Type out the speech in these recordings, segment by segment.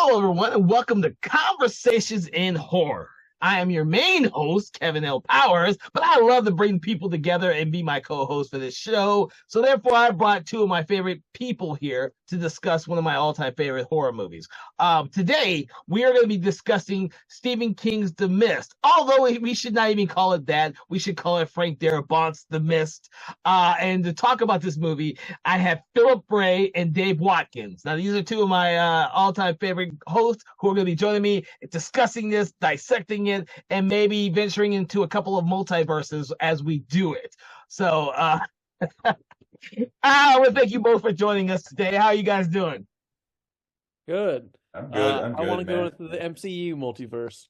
Hello, everyone, and welcome to Conversations in Horror. I am your main host, Kevin L. Powers, but I love to bring people together and be my co-host for this show. So therefore, I brought two of my favorite people here to discuss one of my all-time favorite horror movies. Today, we are going to be discussing Stephen King's The Mist. Although we should not even call it that. We should call it Frank Darabont's The Mist. And to talk about this movie, I have Philip Wray and Dave Watkins. Now, these are two of my all-time favorite hosts who are going to be joining me discussing this, dissecting it, and maybe venturing into a couple of multiverses as we do it. So, I want to thank you both for joining us today. How are you guys doing? Good. I'm good. I want to go into the MCU multiverse.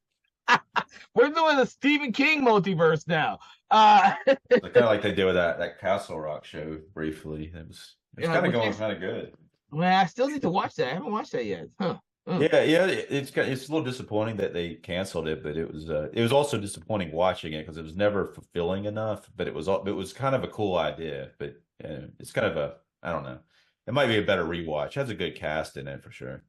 We're doing the Stephen King multiverse now. Kind of like they did with that Castle Rock show briefly. It's kind of going kind of good. Well, I still need to watch that. I haven't watched that yet. Huh. Yeah. It's a little disappointing that they canceled it, but it was also disappointing watching it because it was never fulfilling enough. But it was kind of a cool idea. But it's kind of I don't know. It might be a better rewatch. It has a good cast in it for sure.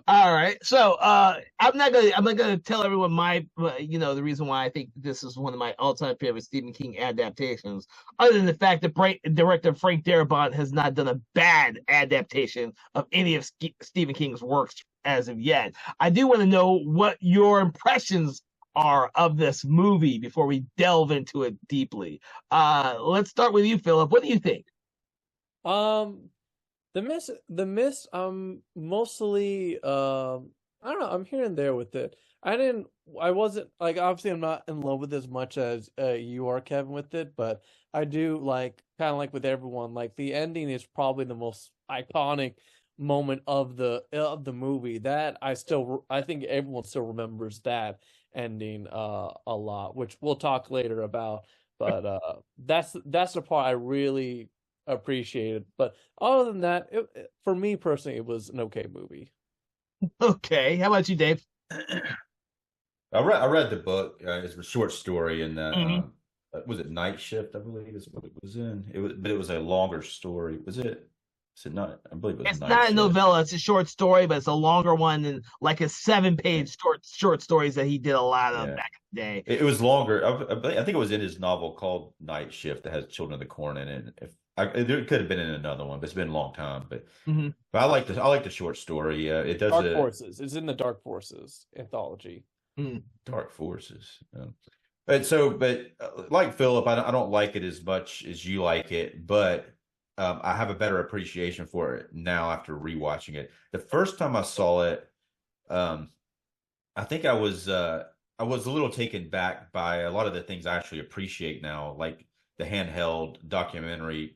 All right. So I'm not gonna tell everyone the reason why I think this is one of my all-time favorite Stephen King adaptations, other than the fact that director Frank Darabont has not done a bad adaptation of any of Stephen King's works as of yet. I do want to know what your impressions are of this movie before we delve into it deeply. Let's start with you, Philip. What do you think? The Mist, mostly, I don't know, I'm here and there with it. I wasn't, like, obviously I'm not in love with it as much as you are, Kevin, with it, but I do, like, kind of like with everyone, like, the ending is probably the most iconic moment of the movie. That I think everyone still remembers that ending a lot, which we'll talk later about, but that's the part I really appreciated. But other than that, for me personally, it was an okay movie. Okay, how about you, Dave? I read the book. It's a short story, and was it Night Shift? I believe is what it was in. But it was a longer story. Was it? Is it not? I believe it was. It's Night not Shift. a novella. It's a short story, but it's a longer one than like a 7-page short stories that he did a lot of back in the day. It was longer. I think it was in his novel called Night Shift that has Children of the Corn in it. There could have been in another one, but it's been a long time. But I like the short story. It does Dark Forces. It's in the Dark Forces anthology. Dark Forces. But like Philip, I don't like it as much as you like it, but I have a better appreciation for it now after rewatching it. The first time I saw it, I think I was a little taken back by a lot of the things I actually appreciate now, like the handheld documentary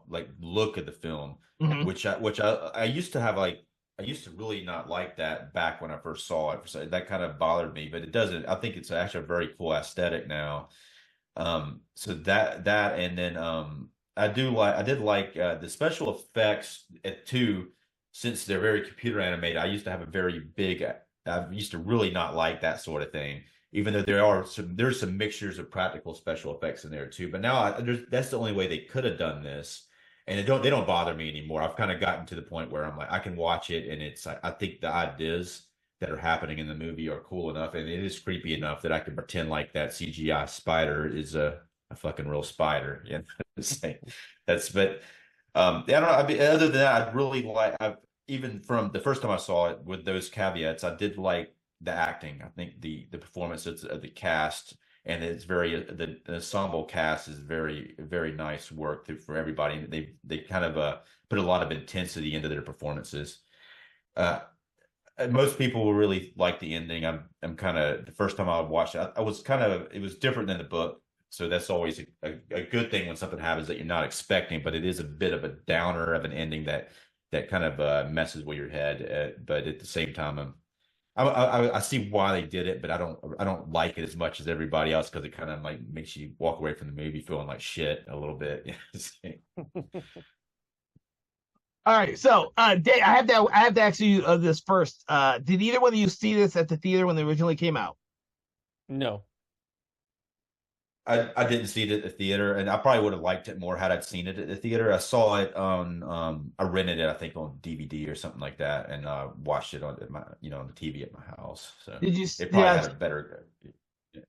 like look at the film, which I used to have I used to really not like that back when I first saw it. So that kind of bothered me, but it doesn't. I think it's actually a very cool aesthetic now. So that and then I did like the special effects too, since they're very computer animated. I used to have I used to really not like that sort of thing, even though there's some mixtures of practical special effects in there too. But now that's the only way they could have done this, and they don't bother me anymore. I've kind of gotten to the point where I'm like, I can watch it, and I think the ideas that are happening in the movie are cool enough, and it is creepy enough that I can pretend like that CGI spider is a fucking real spider. Yeah, I don't know. I mean, other than that, I'd really like. Even from the first time I saw it, with those caveats, I did like the acting. I think the performance of the cast, and it's the ensemble cast is very, very nice work for everybody. They kind of put a lot of intensity into their performances. Most people will really like the ending. I'm kind of, the first time I watched it, it was different than the book. So that's always a good thing when something happens that you're not expecting, but it is a bit of a downer of an ending that kind of messes with your head. But at the same time, I see why they did it, but I don't like it as much as everybody else, because it kind of like makes you walk away from the movie feeling like shit a little bit. All right, so Dave, I have to ask you this first. Did either one of you see this at the theater when they originally came out? No. I didn't see it at the theater, and I probably would have liked it more had I seen it at the theater. I saw it on I rented it, I think, on DVD or something like that, and watched it on my on the TV at my house. So Did you? it probably Yeah. had a better.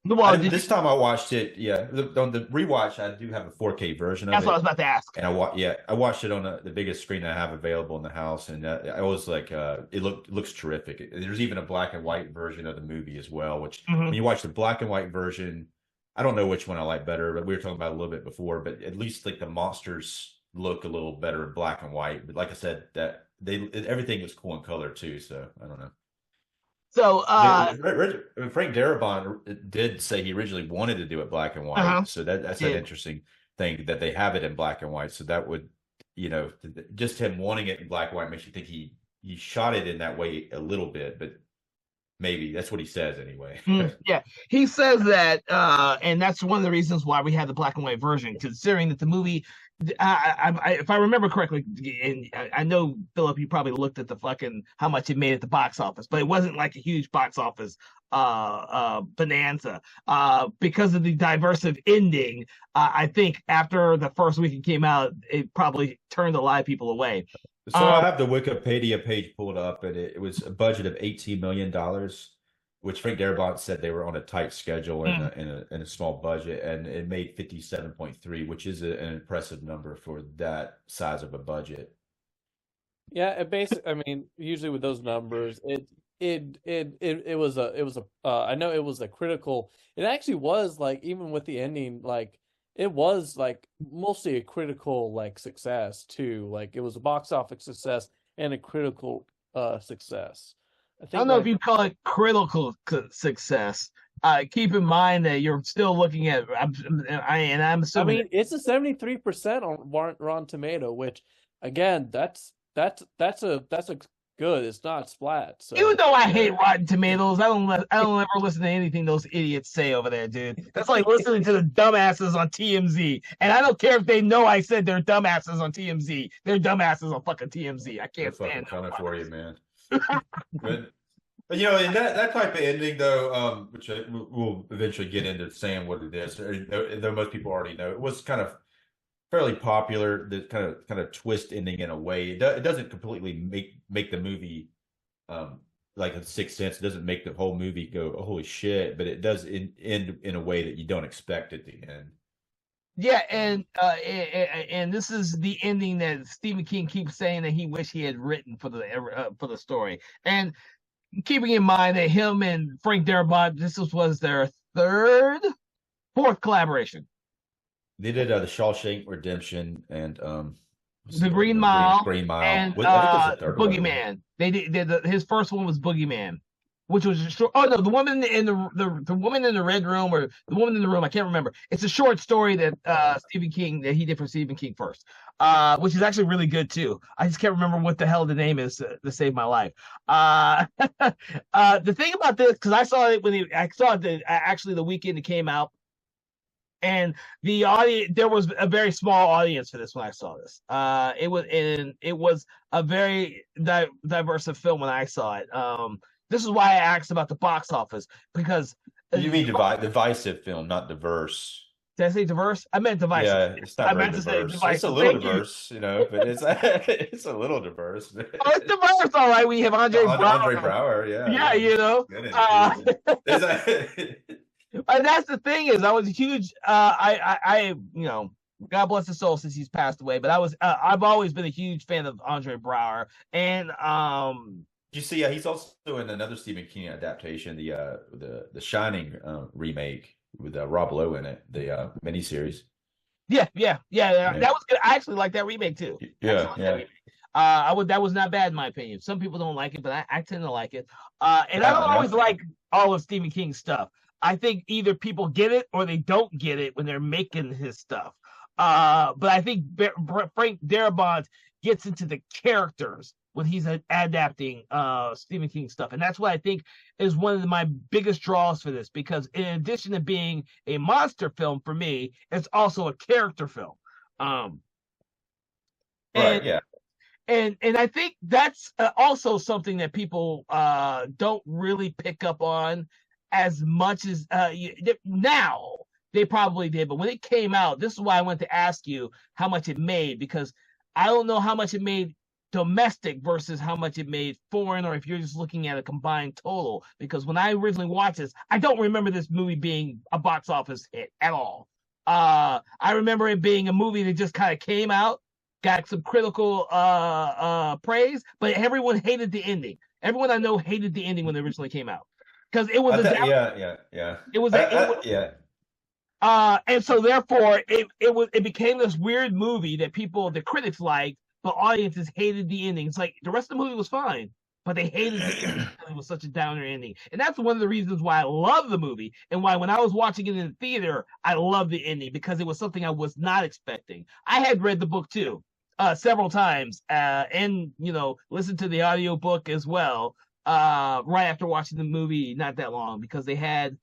Well, This time I watched it. Yeah, on the rewatch, I do have a 4K version of that's it. what I was about to ask. And I watched it on the biggest screen I have available in the house, and I was like, it looks terrific. There's even a black and white version of the movie as well. Which when you watch the black and white version, I don't know which one I like better, but we were talking about it a little bit before. But at least like the monsters look a little better in black and white. But like I said, that everything was cool in color too. So I don't know. So Frank Darabont did say he originally wanted to do it black and white. So that's an interesting thing that they have it in black and white. So that would, just him wanting it in black and white makes you think he shot it in that way a little bit, but maybe that's what he says anyway. Yeah, he says that, and that's one of the reasons why we had the black and white version, considering that the movie, if I remember correctly, and I know, Philip, you probably looked at the fucking how much it made at the box office, but it wasn't like a huge box office bonanza because of the diversive ending. I think after the first week it came out, it probably turned a lot of people away. So I have the Wikipedia page pulled up, and it was a budget of $18 million, which Frank Darabont said they were on a tight schedule and a small budget, and it made 57.3, which is an impressive number for that size of a budget. Yeah, it basically, I mean, usually with those numbers, it was a I know it was a critical. It actually was like, even with the ending, like it was like mostly a critical like success too. Like it was a box office success and a critical success. I don't know if you call it critical success. Keep in mind that you're still looking at, I'm assuming. I mean, it's a 73% on Rotten Tomato, which again, that's a good. It's not splat. So. Even though I hate Rotten Tomatoes, I don't ever listen to anything those idiots say over there, dude. That's like listening to the dumbasses on TMZ. And I don't care if they know I said they're dumbasses on TMZ. They're dumbasses on fucking TMZ. I can't stand it for you, man. But in that type of ending, though, which we'll eventually get into saying what it is, though most people already know, it was kind of fairly popular. The kind of twist ending in a way. It doesn't completely make the movie like a Sixth Sense. It doesn't make the whole movie go, oh, holy shit, but it does end in a way that you don't expect it to end. Yeah, and this is the ending that Stephen King keeps saying that he wished he had written for the story. And keeping in mind that him and Frank Darabont, this was their fourth collaboration. They did the Shawshank Redemption and the Green Mile, and Boogeyman. They did his first one was Boogeyman, which was a short. Oh no, the woman in the woman in the red room, or the woman in the room, I can't remember. It's a short story that Stephen King that he did for Stephen King first, which is actually really good too. I just can't remember what the hell the name is to save my life. The thing about this, because I saw it actually the weekend it came out. And the audience, there was a very small audience for this when I saw this. It was a very diverse film when I saw it. This is why I asked about the box office, because you mean divisive film, not diverse. Did I say diverse? I meant divisive. Yeah, it's not very diverse. It's a little diverse, but it's a little diverse. Oh, it's diverse, all right. We have Andre Braugher, yeah. And that's the thing is, I was a huge. I God bless his soul since he's passed away. But I've always been a huge fan of Andre Braugher, and you see, he's also in another Stephen King adaptation, the Shining remake with Rob Lowe in it, the miniseries. Yeah. That was good. I actually like that remake too. Yeah. That was not bad in my opinion. Some people don't like it, but I tend to like it. And I don't always like all of Stephen King's stuff. I think either people get it or they don't get it when they're making his stuff. But I think Frank Darabont gets into the characters when he's adapting Stephen King stuff. And that's what I think is one of my biggest draws for this, because in addition to being a monster film for me, it's also a character film. And I think that's also something that people don't really pick up on as much as now. They probably did, but when it came out, this is why I went to ask you how much it made, because I don't know how much it made domestic versus how much it made foreign, or if you're just looking at a combined total. Because when I originally watched this, I don't remember this movie being a box office hit at all. I remember it being a movie that just kind of came out, got some critical praise, but everyone hated the ending. Everyone I know hated the ending when it originally came out, because it was and so therefore it became this weird movie that the critics liked, but audiences hated the ending. It's like the rest of the movie was fine, but they hated the ending because it was such a downer ending. And that's one of the reasons why I love the movie, and why when I was watching it in the theater, I loved the ending, because it was something I was not expecting. I had read the book too, several times, and listened to the audiobook as well, right after watching the movie not that long, because they had,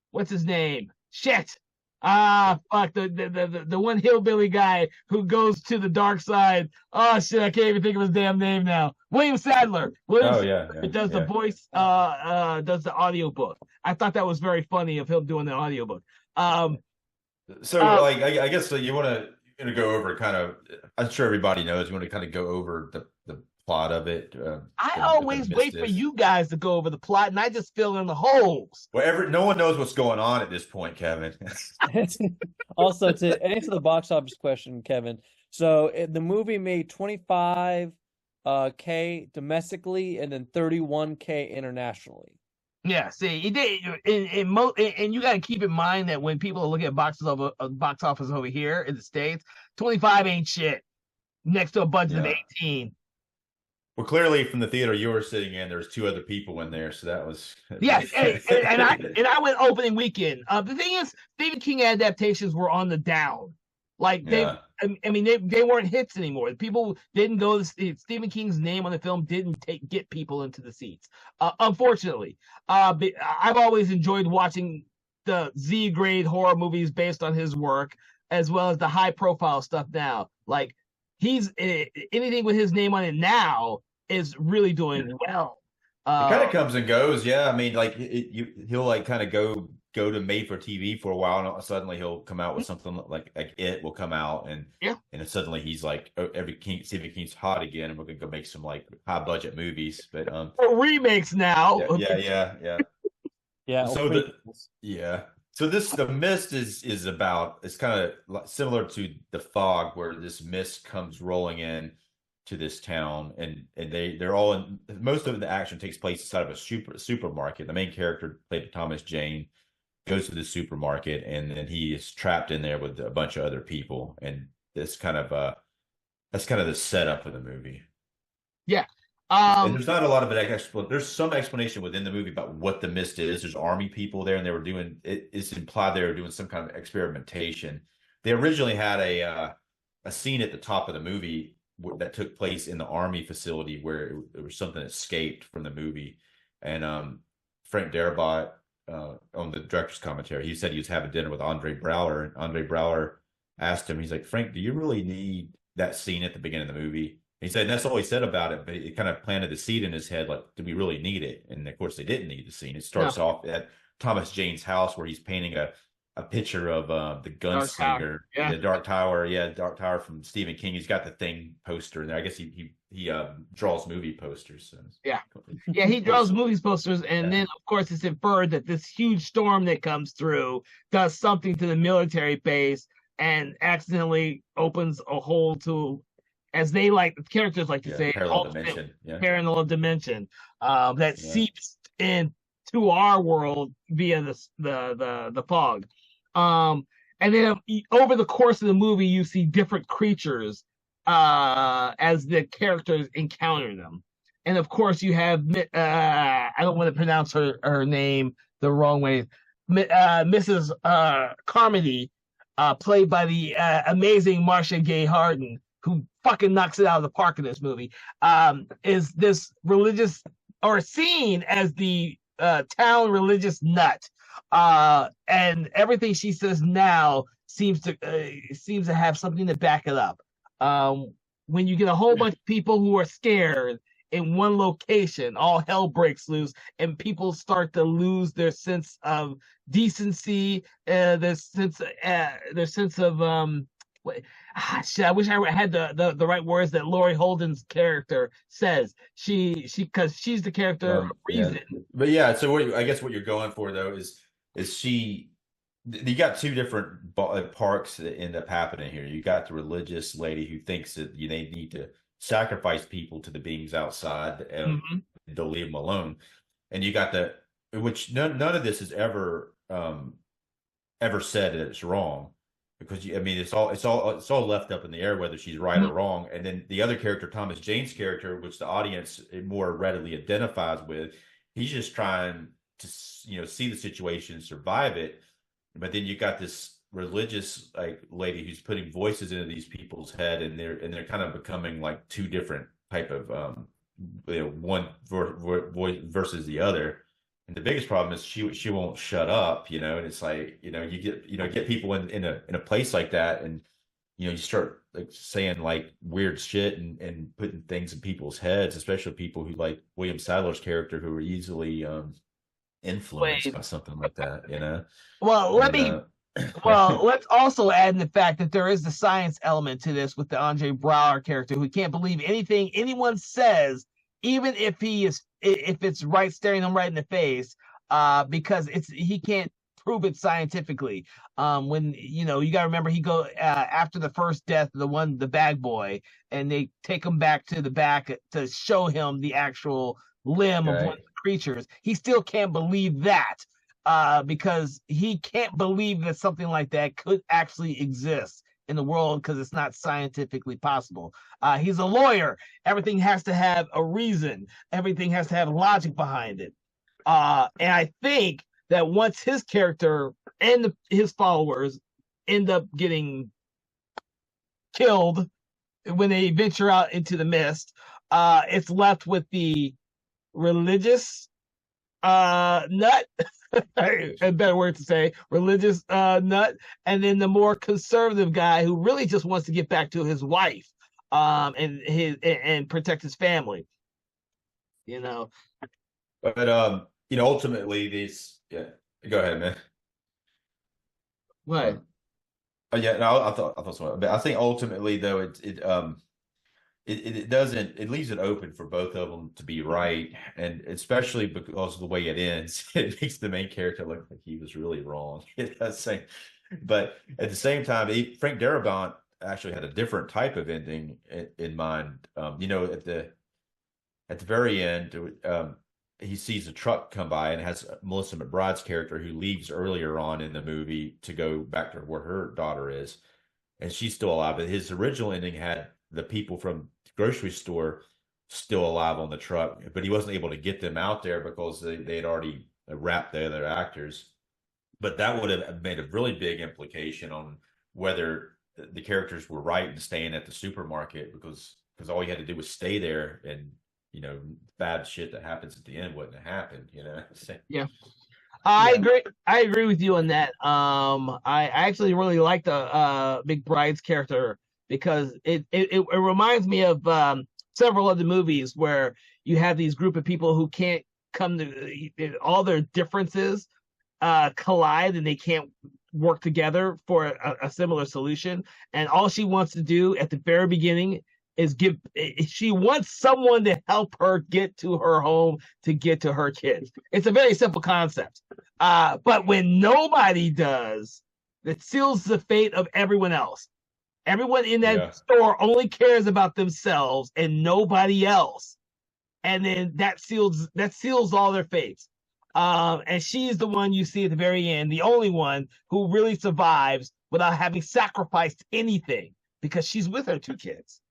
what's his name? Shit. Fuck, the one hillbilly guy who goes to the dark side. Oh shit, I can't even think of his damn name now. William Sadler. Does the voice, does the audiobook. I thought that was very funny of him doing the audiobook. I guess you want to go over kind of, I'm sure everybody knows, you want to kind of go over the plot of it. I always wait for you guys to go over the plot, and I just fill in the holes. Well, no one knows what's going on at this point, Kevin. Also, to answer the box office question, Kevin, so the movie made 25K domestically and then 31K internationally. Yeah, see, it did, and you got to keep in mind that when people are looking at box office over here in the States, 25 ain't shit next to a budget of 18. Well, clearly from the theater you were sitting in, there's two other people in there, so that was yes. And I went opening weekend. The thing is, Stephen King adaptations were on the down. Like they weren't hits anymore. People didn't go. Stephen King's name on the film didn't get people into the seats. Unfortunately, but I've always enjoyed watching the Z-grade horror movies based on his work, as well as the high-profile stuff now. Like he's anything with his name on it now is really doing well. It kind of comes and goes. Yeah, I mean, like he'll like kind of go to made for TV for a while, and suddenly he'll come out with something like It will come out, and then suddenly he's like, Stephen King's hot again, and we're gonna go make some like high budget movies, but remakes now. Yeah. So The Mist is about, it's kind of similar to The Fog, where this mist comes rolling in to this town, and they're all in, most of the action takes place inside of a supermarket. The main character, played by Thomas Jane, goes to the supermarket, and then he is trapped in there with a bunch of other people, and that's kind of the setup of the movie. Yeah. And there's not a lot of it. There's some explanation within the movie about what the mist is. There's army people there, and they were doing it. It's implied they were doing some kind of experimentation. They originally had a scene at the top of the movie that took place in the army facility where there was something escaped from the movie, and Frank Darabont, on the director's commentary, he said he was having dinner with Andre Braugher, and Andre Braugher asked him, he's like, Frank, do you really need that scene at the beginning of the movie? He said, and that's all he said about it, but it kind of planted the seed in his head, like, do we really need it? And of course, they didn't need the scene. It starts off at Thomas Jane's house, where he's painting a picture of the gunslinger, the Dark Tower from Stephen King. He's got the Thing poster in there. I guess he draws movie posters. So. Yeah, he draws movies posters, and then of course it's inferred that this huge storm that comes through does something to the military base and accidentally opens a hole to, as they like, the characters like to say, parallel dimension that seeps into our world via the fog. And then over the course of the movie, you see different creatures as the characters encounter them. And of course, you have I don't want to pronounce her name the wrong way, Mrs. Carmody, played by the amazing Marcia Gay Harden, who fucking knocks it out of the park in this movie, is this religious, or seen as the town religious nut, and everything she says now seems to have something to back it up. When you get a whole bunch of people who are scared in one location, all hell breaks loose, and people start to lose their sense of decency, their sense of shit, I wish I had the right words that Laurie Holden's character says. Because she's the character of reason. But yeah, so I guess what you're going for though is she. You got two different parks that end up happening here. You got the religious lady who thinks that they need to sacrifice people to the beings outside and they'll leave them alone. And you got which none of this is ever said that it's wrong, because it's all left up in the air whether she's right or wrong. And then the other character, Thomas Jane's character, which the audience more readily identifies with, he's just trying to see the situation, survive it. But then you got this religious lady who's putting voices into these people's head, and they're kind of becoming like two different type of one voice versus the other. And the biggest problem is she won't shut up, and it's like you get people in a place like that, and you start saying weird shit and putting things in people's heads, especially people who like William Sadler's character, who are easily influenced by something like that, Well, let's also add in the fact that there is the science element to this with the Andre Braugher character, who can't believe anything anyone says, even if it's right, staring him right in the face, because he can't prove it scientifically. When you got to remember, he go after the first death, the bag boy, and they take him back to the back to show him the actual limb of one of the creatures. He still can't believe that, because he can't believe that something like that could actually exist in the world, because it's not scientifically possible. He's a lawyer. Everything has to have a reason. Everything has to have logic behind it. And I think that once his character and his followers end up getting killed when they venture out into the mist, it's left with the religious nut, a better word to say, religious nut, and then the more conservative guy who really just wants to get back to his wife, and protect his family. But ultimately these. Yeah, go ahead, man. What? Yeah, no, I thought so. But I think ultimately though it doesn't, it leaves it open for both of them to be right, and especially because of the way it ends, it makes the main character look like he was really wrong. It does say, but at the same time, Frank Darabont actually had a different type of ending in mind. At the very end, he sees a truck come by and has Melissa McBride's character, who leaves earlier on in the movie to go back to where her daughter is, and she's still alive. But his original ending had the people from the grocery store still alive on the truck, but he wasn't able to get them out there because they had already wrapped the other actors. But that would have made a really big implication on whether the characters were right in staying at the supermarket, because all you had to do was stay there, and bad shit that happens at the end wouldn't have happened. Yeah. I agree with you on that. I actually really like the McBride's character, because it reminds me of several other movies where you have these group of people who can't come to, all their differences collide, and they can't work together for a similar solution. And all she wants to do at the very beginning is she wants someone to help her get to her home, to get to her kids. It's a very simple concept. But when nobody does, it seals the fate of everyone else. Everyone in that store only cares about themselves and nobody else. And then that seals all their fates. And she's the one you see at the very end, the only one who really survives without having sacrificed anything, because she's with her two kids.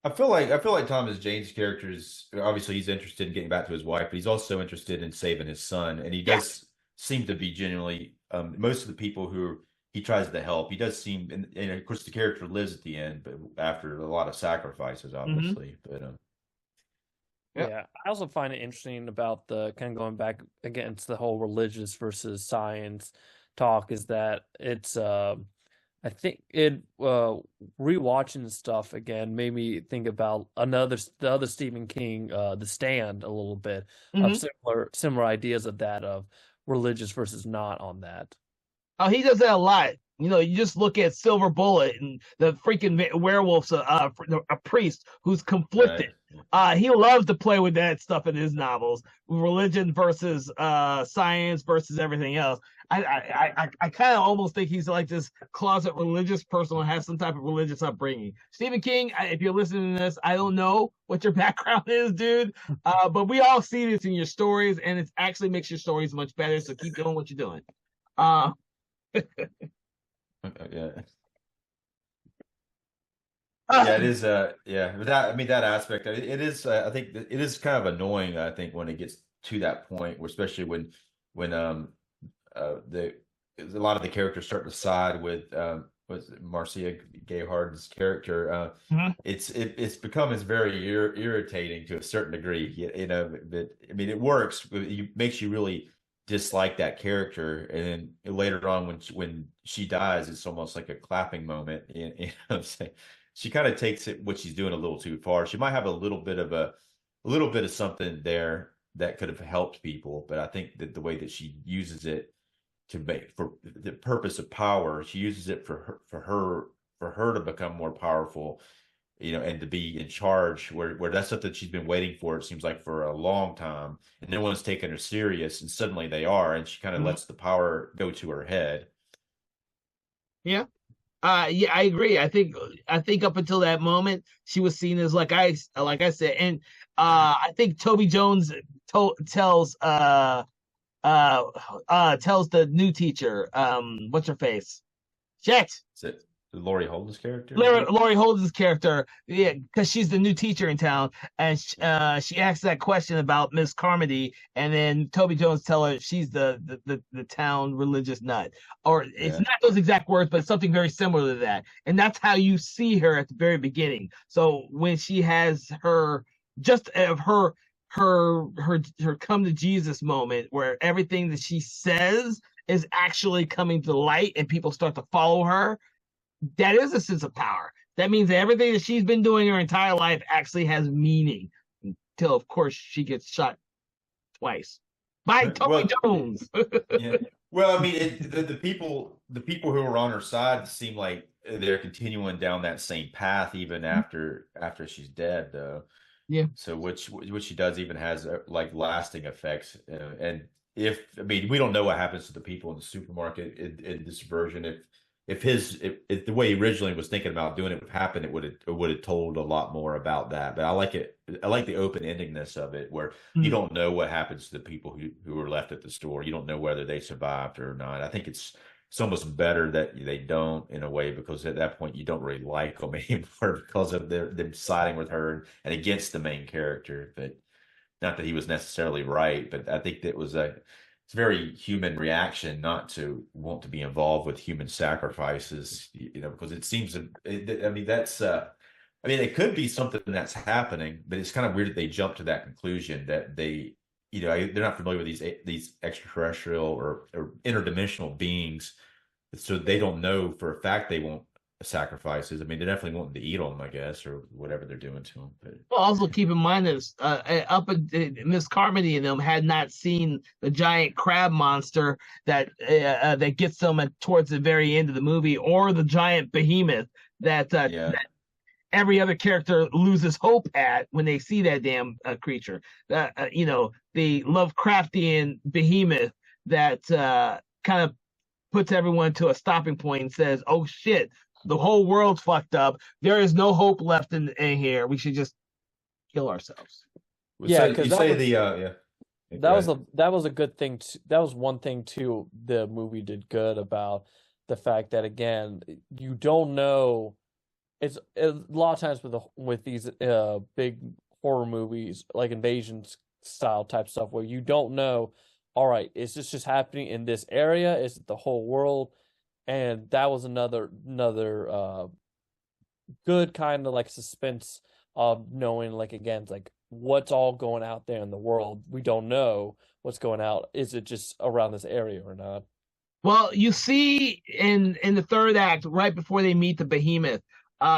I feel like Thomas Jane's character is, obviously he's interested in getting back to his wife, but he's also interested in saving his son, and he does seem to be genuinely. Most of the people who he tries to help, he does seem, and of course the character lives at the end, but after a lot of sacrifices, obviously. But yeah, I also find it interesting about the kind of going back against the whole religious versus science talk, is that it's I think it rewatching stuff again made me think about the other Stephen King, The Stand, a little bit of Hmm. similar ideas of that, of religious versus not on that. Oh, he does that a lot. You know, you just look at Silver Bullet and the freaking werewolf's a priest who's conflicted. Right. He loves to play with that stuff in his novels, religion versus science versus everything else. I kind of almost think he's like this closet religious person who has some type of religious upbringing. Stephen King, if you're listening to this, I don't know what your background is, dude, but we all see this in your stories, and it actually makes your stories much better. So keep doing what you're doing. Uh, Yeah. uh, Yeah, it is. Yeah, but that, I mean, that aspect, it is. I think it is kind of annoying. I think when it gets to that point, where especially when the a lot of the characters start to side with Marcia Gay Harden's character. mhm. It's become very irritating to a certain degree. You know, but I mean, it works. It makes you really dislike that character, and then later on when she dies, it's almost like a clapping moment. You know what I'm saying? She kind of takes it what she's doing a little too far. She might have a little bit of something there that could have helped people, but I think that the way that she uses it to make for the purpose of power, she uses it for her to become more powerful, you know, and to be in charge. Where that's something she's been waiting for. It seems like for a long time, and no one's taking her serious, and suddenly they are, and she kind of Mhm. lets the power go to her head. Yeah. Yeah, I agree. I think up until that moment, she was seen as like I said, and I think Toby Jones tells tells the new teacher, what's her face? Shit. Is it Laurie Holden's character? Laurie Holden's character, yeah, because she's the new teacher in town, and she asks that question about Miss Carmody, and then Toby Jones tell her she's the town religious nut, or it's Yeah. not those exact words, but something very similar to that, and that's how you see her at the very beginning. So when she has her just of her come to Jesus moment, where everything that she says is actually coming to light, and people start to follow her, that is a sense of power. That means that everything that she's been doing her entire life actually has meaning. Until, of course, she gets shot twice by Toby Well, Jones. yeah. Well, I mean, the people who are on her side seem like they're continuing down that same path even after she's dead, though. Yeah. So which she does even has like lasting effects. And if I mean, we don't know what happens to the people in the supermarket in this version. If the way he originally was thinking about doing it would happen, it would have told a lot more about that. But I like it. I like the open endingness of it, where you Mm. don't know what happens to the people who are left at the store. You don't know whether they survived or not. I think it's almost better that they don't, in a way, because at that point you don't really like them anymore because of them siding with her and against the main character. But not that he was necessarily right, but I think that was it's a very human reaction not to want to be involved with human sacrifices, you know, because it seems, I mean, I mean, it could be something that's happening, but it's kind of weird that they jump to that conclusion that you know, they're not familiar with these extraterrestrial or interdimensional beings, so they don't know for a fact they want sacrifices. I mean, they're definitely wanting to eat them, I guess, or whatever they're doing to them. But Well, also keep in mind that Miss Carmody and them had not seen the giant crab monster that gets them towards the very end of the movie, or the giant behemoth yeah, that every other character loses hope at when they see that damn creature. You know, the Lovecraftian behemoth that kind of puts everyone to a stopping point and says, "Oh shit, the whole world's fucked up. There is no hope left in here. We should just kill ourselves." Yeah, so because you say the yeah. Go ahead. that was a good thing. That was one thing too. The movie did good about the fact that, again, you don't know. It's a lot of times with these big horror movies, like invasion style type stuff, where you don't know, all right, is this just happening in this area? Is it the whole world? And that was another good kind of like suspense of knowing, like, again, it's like, what's all going out there in the world. We don't know what's going out. Is it just around this area or not? Well, you see in the third act, right before they meet the behemoth,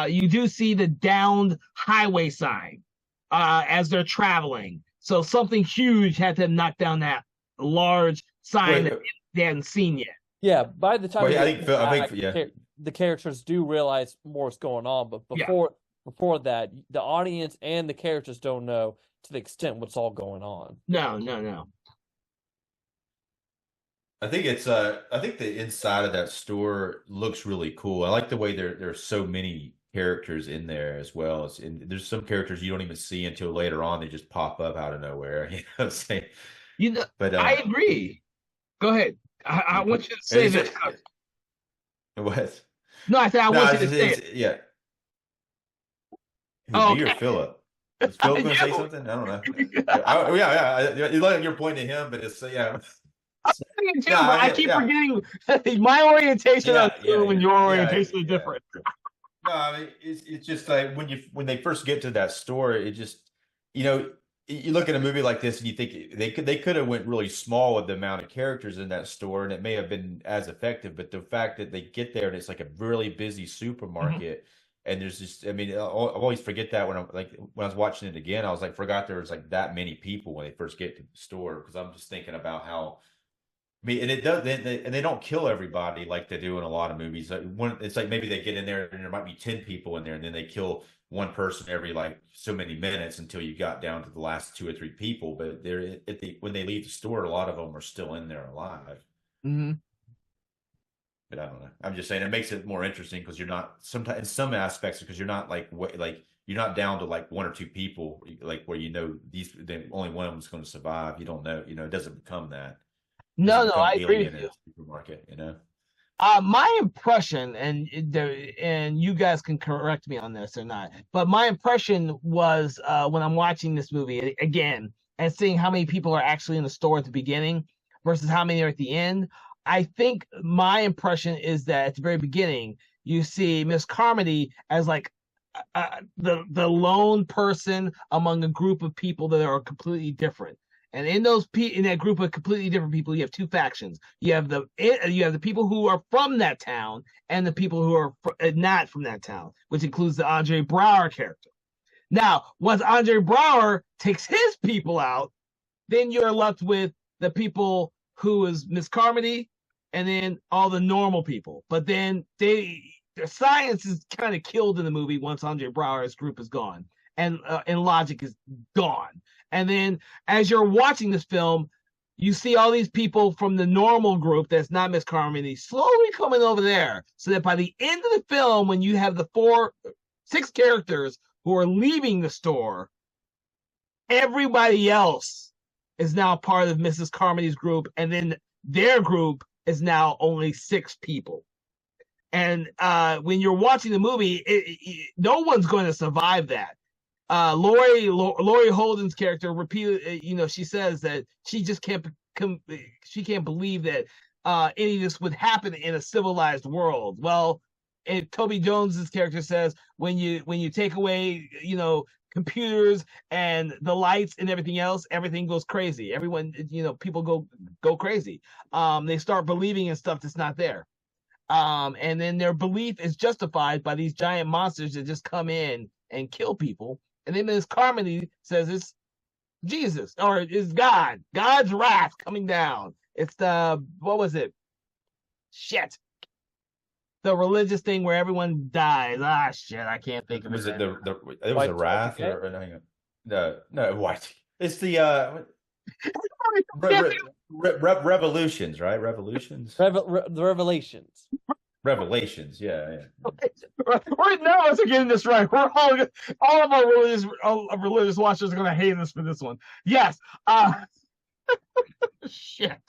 you do see the downed highway sign as they're traveling. So something huge had to knock down that large sign Wait, that they hadn't seen yet. Yeah, by the time wait, we I get think to Phil, that I act, think yeah. the characters do realize more is going on, but Yeah. before that, the audience and the characters don't know to the extent what's all going on. No. I think I think the inside of that store looks really cool. I like the way there's so many characters in there as well. And there's some characters you don't even see until later on. They just pop up out of nowhere. You know what I'm saying? You know, But I agree. Go ahead. I want you to say that. What? No, I said I want you to say it. Yeah. Oh, Me or okay. Philip? Is Philip going to say You. something? I don't know. Yeah. You're pointing to him, but it's yeah. I'm saying too, No, but I keep forgetting my orientation on film and your orientation is different. No, I mean it's just like when they first get to that store, it just you look at a movie like this and you think they could have went really small with the amount of characters in that store and it may have been as effective, but the fact that they get there and it's like a really busy supermarket and there's just I mean I always forget that when I was watching it again, I was like forgot there was like that many people when they first get to the store because I'm just thinking about how. I mean, and it does, and they don't kill everybody like they do in a lot of movies. It's like maybe they get in there and there might be 10 people in there, and then they kill one person every like so many minutes until you got down to the last 2 or 3 people. But when they leave the store, a lot of them are still in there alive. Mm-hmm. But I don't know. I'm just saying it makes it more interesting because you're not sometimes in some aspects because you're not like you're not down to like 1 or 2 people like where only one of them's going to survive. You don't know. It doesn't become that. No, I agree with you. Supermarket, my impression, and you guys can correct me on this or not, but my impression was when I'm watching this movie again and seeing how many people are actually in the store at the beginning versus how many are at the end. I think my impression is that at the very beginning you see Miss Carmody as like the lone person among a group of people that are completely different. And in that group of completely different people, you have 2 factions. You have the people who are from that town and the people who are not from that town, which includes the Andre Braugher character. Now, once Andre Braugher takes his people out, then you're left with the people who is Miss Carmody and then all the normal people. But then their science is kind of killed in the movie once Andre Braugher's group is gone and logic is gone. And then as you're watching this film, you see all these people from the normal group that's not Miss Carmody slowly coming over there. So that by the end of the film, when you have the 6 characters who are leaving the store, everybody else is now part of Mrs. Carmody's group. And then their group is now only 6 people. And when you're watching the movie, no one's going to survive that. Laurie Holden's character repeated, she says that she just can't believe that any of this would happen in a civilized world. Well, Toby Jones's character says when you take away, computers and the lights and everything else, everything goes crazy. Everyone, people go crazy. They start believing in stuff that's not there. And then their belief is justified by these giant monsters that just come in and kill people. And then Miss Carmody says it's Jesus or it's God's wrath coming down. It's what was it? Shit. The religious thing where everyone dies. Shit, I can't think of it. Was it it was a wrath or hang on. No, white. It's the revolutions, right? Revolutions. The Revelations. Revelations, yeah. Right now, us getting this right. We're all of our religious watchers are going to hate us for this one. Yes. Shit.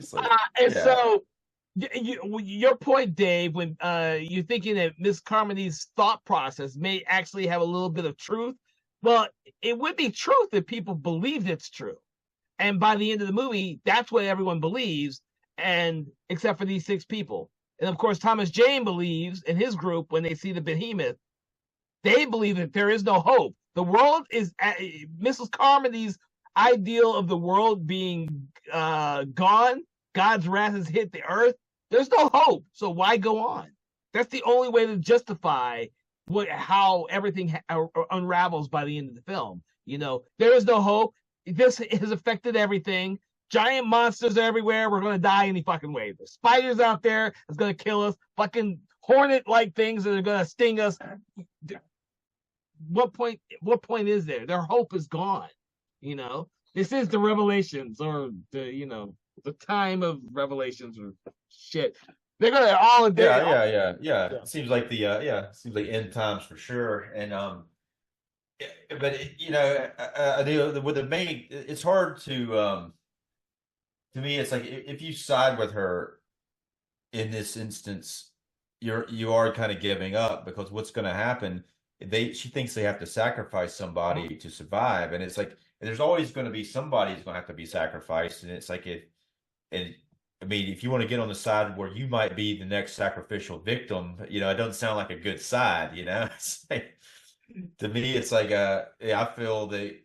So, your point, Dave, when you're thinking that Miss Carmody's thought process may actually have a little bit of truth. Well, it would be truth if people believed it's true. And by the end of the movie, that's what everyone believes, and except for these 6 people. And of course, Thomas Jane believes in his group when they see the behemoth, they believe that there is no hope. The world is Mrs. Carmody's ideal of the world being gone God's wrath has hit the earth, there's no hope. So why go on? That's the only way to justify how everything unravels by the end of the film. There is no hope. This has affected everything. Giant monsters everywhere. We're going to die any fucking way. There's spiders out there that's going to kill us. Fucking hornet-like things that are going to sting us. What point is there? Their hope is gone. This is the Revelations, or the time of Revelations or shit. They're gonna all yeah. It seems like end times for sure. And but I do with the main. It's hard to me. It's like if you side with her in this instance, you are kind of giving up, because what's going to happen? She thinks they have to sacrifice somebody to survive, and it's like there's always going to be somebody who's going to have to be sacrificed, and it's like if you want to get on the side where you might be the next sacrificial victim, it doesn't sound like a good side, It's like, to me, it's like I feel that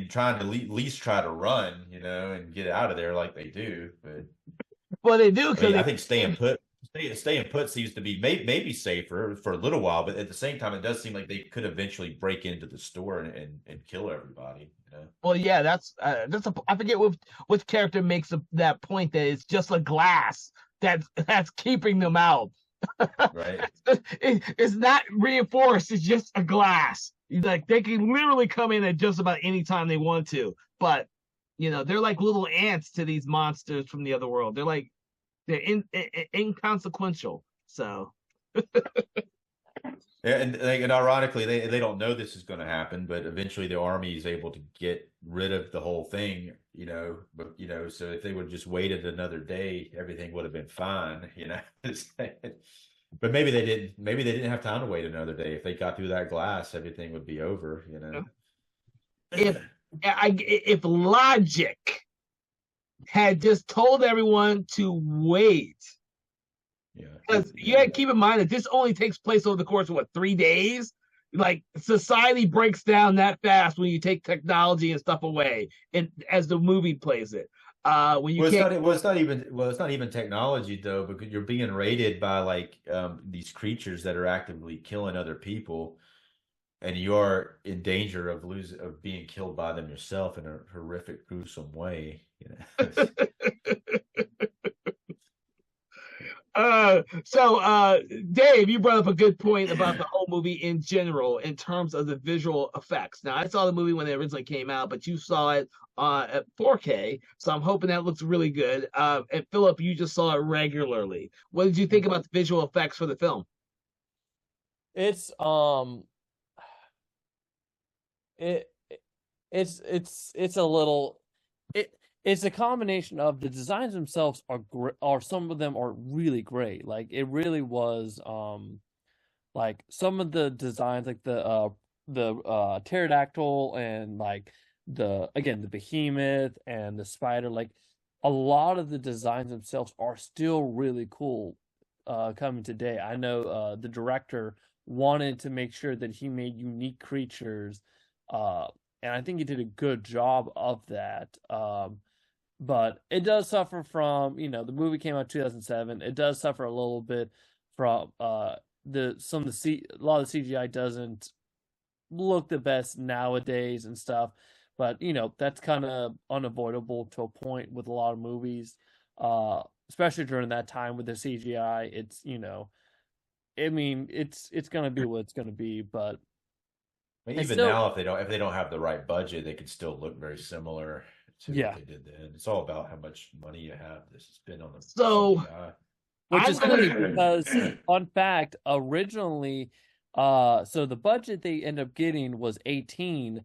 trying to at least try to run, and get out of there like they do, but well, they do, because I think staying put seems to be maybe safer for a little while, but at the same time, it does seem like they could eventually break into the store and kill everybody. Well, yeah, that's I forget which character makes that point that it's just a glass that's keeping them out. Right. It's not reinforced. It's just a glass. Like they can literally come in at just about any time they want to, but they're like little ants to these monsters from the other world. They're inconsequential. So. And ironically, they don't know this is going to happen, but eventually the army is able to get rid of the whole thing, But so if they would have just waited another day, everything would have been fine, But maybe they didn't. Maybe they didn't have time to wait another day. If they got through that glass, everything would be over, If logic had just told everyone to wait. Yeah, because you got to keep in mind that this only takes place over the course of 3 days. Like society breaks down that fast when you take technology and stuff away, and as the movie plays it. It's not even technology though, because you're being raided by these creatures that are actively killing other people, and you are in danger of being killed by them yourself in a horrific, gruesome way. Dave, you brought up a good point about the whole movie in general in terms of the visual effects. Now, I saw the movie when it originally came out, but you saw it at 4K, so I'm hoping that looks really good. And Philip, you just saw it regularly. What did you think about the visual effects for the film? It's it's a little it's a combination of the designs themselves are some of them are really great. Like it really was like some of the designs, like the pterodactyl and like the behemoth and the spider, like a lot of the designs themselves are still really cool coming today. I know the director wanted to make sure that he made unique creatures, and I think he did a good job of that. But it does suffer from, the movie came out in 2007. It does suffer a little bit from a lot of the CGI doesn't look the best nowadays and stuff. But that's kind of unavoidable to a point with a lot of movies, especially during that time with the CGI. It's it's gonna be what it's gonna be, but even now, if they don't have the right budget, they could still look very similar to what they did then. It's all about how much money you have. This has been on the CGI. Which is funny because, fun fact, originally, so the budget they ended up getting was 18.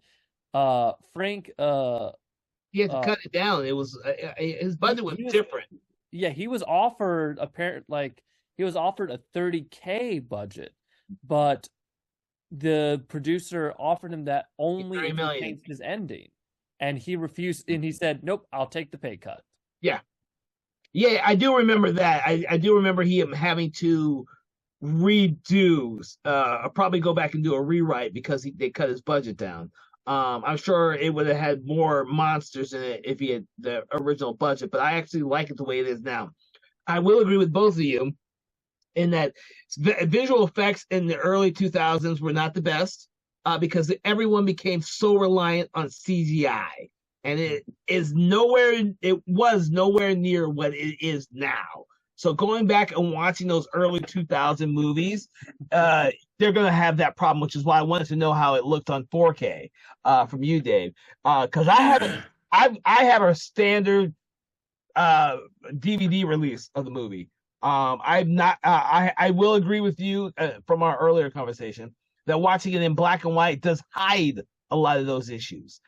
Frank, he had to cut it down. It was his budget was different. Yeah, he was offered a 30K budget, but the producer offered him that only if he changed his ending, and he refused. And he said, "Nope, I'll take the pay cut." Yeah, I do remember that. I do remember him having to redo, probably go back and do a rewrite because they cut his budget down. I'm sure it would have had more monsters in it if he had the original budget, but I actually like it the way it is now. I will agree with both of you in that visual effects in the early 2000s were not the best because everyone became so reliant on CGI, and it was nowhere near what it is now. So going back and watching those early 2000 movies, they're going to have that problem, which is why I wanted to know how it looked on 4K from you, Dave, because I have a standard DVD release of the movie. I'm not. I will agree with you from our earlier conversation that watching it in black and white does hide a lot of those issues.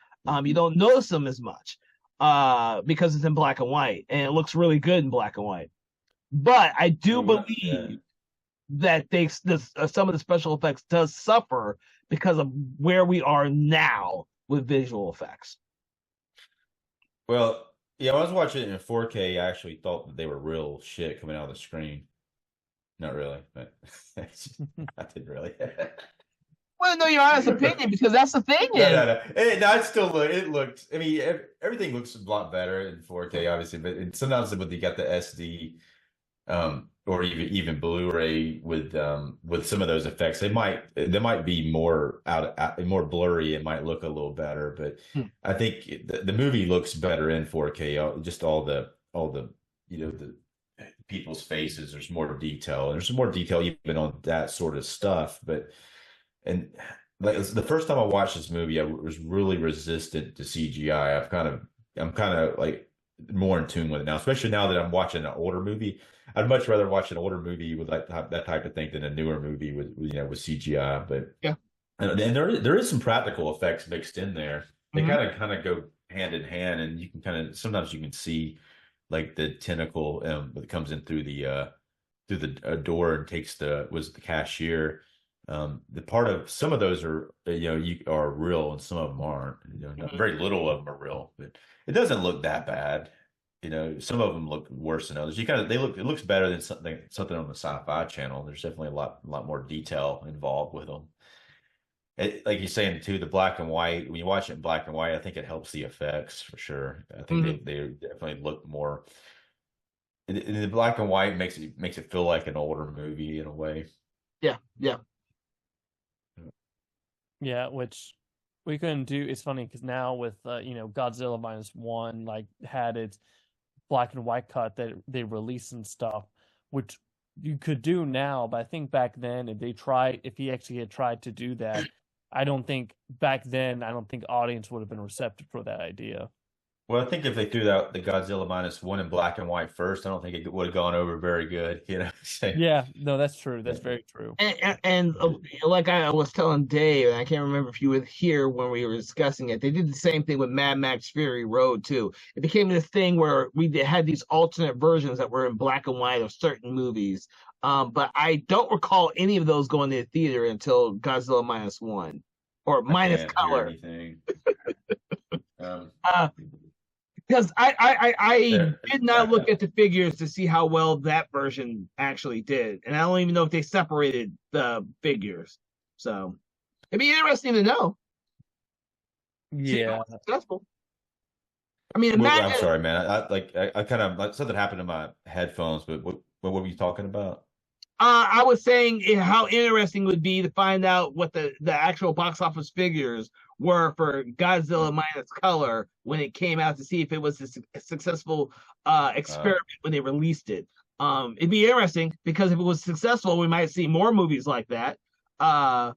You don't notice them as much because it's in black and white, and it looks really good in black and white. But I do believe that some of the special effects does suffer because of where we are now with visual effects. Well, yeah, when I was watching it in 4K, I actually thought that they were real shit coming out of the screen. Not really, but I didn't really. Well, no, your honest opinion, because that's the thing. No. It looked. I mean, everything looks a lot better in 4K, obviously, but sometimes when you got the SD, or even Blu-ray with some of those effects, they might be more more blurry. It might look a little better, but I think the movie looks better in 4K. Just all the the people's faces. There's more detail. There's more detail even on that sort of stuff. And like the first time I watched this movie, I was really resistant to CGI. I'm kind of like more in tune with it now, especially now that I'm watching an older movie. I'd much rather watch an older movie with that type of thing than a newer movie with CGI. But yeah, and there is some practical effects mixed in there. They kind of go hand in hand, and you can sometimes you can see like the tentacle that comes in through the door and takes the cashier. The part of some of those are are real and some of them aren't. Very little of them are real, but it doesn't look that bad. Some of them look worse than others. It looks better than something on the Sci-Fi Channel. There's definitely a lot more detail involved with them. Like you're saying too, the black and white. When you watch it in black and white, I think it helps the effects for sure. I think they definitely look more. In the black and white makes it feel like an older movie in a way. Yeah, which we couldn't do. It's funny because now with Godzilla -1 like had its black and white cut that they released and stuff, which you could do now. But I think back then, if he actually had tried to do that, I don't think audience would have been receptive for that idea. Well, I think if they threw out the Godzilla -1 in black and white first, I don't think it would have gone over very good. Yeah, no, that's true. That's very true. And like I was telling Dave, and I can't remember if you were here when we were discussing it, they did the same thing with Mad Max Fury Road too. It became this thing where we had these alternate versions that were in black and white of certain movies. But I don't recall any of those going to the theater until Godzilla -1 or minus color. Because I did not look at the figures to see how well that version actually did. And I don't even know if they separated the figures. So it'd be interesting to know. Yeah. Successful. I mean, I'm sorry, man. I kind of something happened to my headphones, but what were you talking about? I was saying how interesting it would be to find out what the actual box office figures were for Godzilla minus color when it came out, to see if it was a successful experiment when they released it. It'd be interesting because if it was successful, we might see more movies like that. I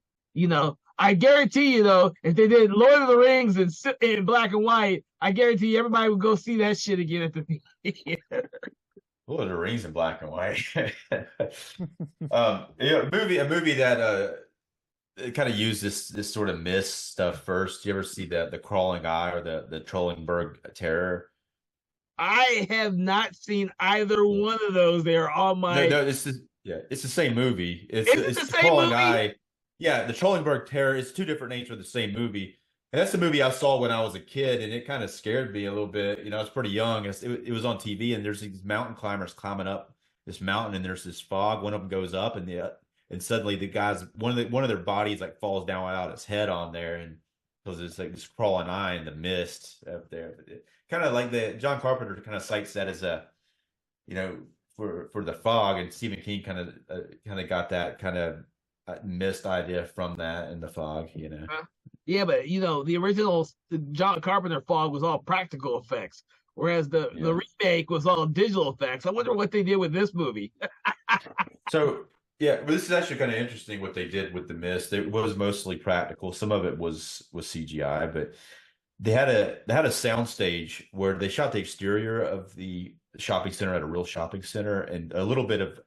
guarantee you though, if they did Lord of the Rings in black and white, I guarantee everybody would go see that shit again at the theater. Lord of the Rings in black and white. A movie that kind of used this sort of mist stuff first. Do you ever see the Crawling Eye or the Trollenberg Terror? I have not seen either one of those. They are on my. No, it's the same movie. It's the same Crawling movie? Eye. Yeah, the Trollenberg Terror. It's two different names for the same movie. And that's the movie I saw when I was a kid, and it kind of scared me a little bit. I was pretty young. It was on TV, and there's these mountain climbers climbing up this mountain, and there's this fog. One of them goes up, and suddenly the guys, one of their bodies like falls down without its head on there, and because it's like this crawling eye in the mist up there. Kind of like the John Carpenter kind of cites that as a, for the fog, and Stephen King kind of got that kind of mist idea from that in the fog. Yeah, but the original John Carpenter fog was all practical effects, whereas the remake was all digital effects. I wonder what they did with this movie. So yeah, but this is actually kind of interesting what they did with the mist. It was mostly practical. Some of it was CGI, but they had a sound stage where they shot the exterior of the shopping center at a real shopping center, and a little bit of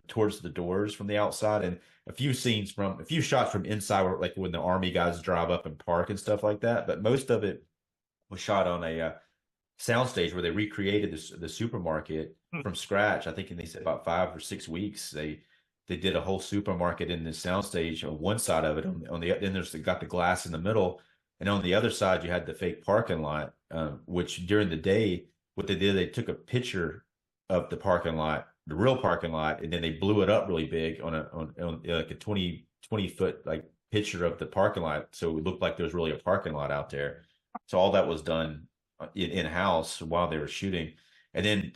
towards the doors from the outside, and a few shots from inside, where, like when the army guys drive up and park and stuff like that. But most of it was shot on a soundstage where they recreated the supermarket from scratch. I think they said about 5 or 6 weeks. They did a whole supermarket in the soundstage on one side of it. On the then there's got the glass in the middle, and on the other side you had the fake parking lot. Which during the day, what they did, they took a picture of the parking lot, the real parking lot, and then they blew it up really big on like a 20 foot like picture of the parking lot, so it looked like there was really a parking lot out there. So all that was done in-house while they were shooting, and then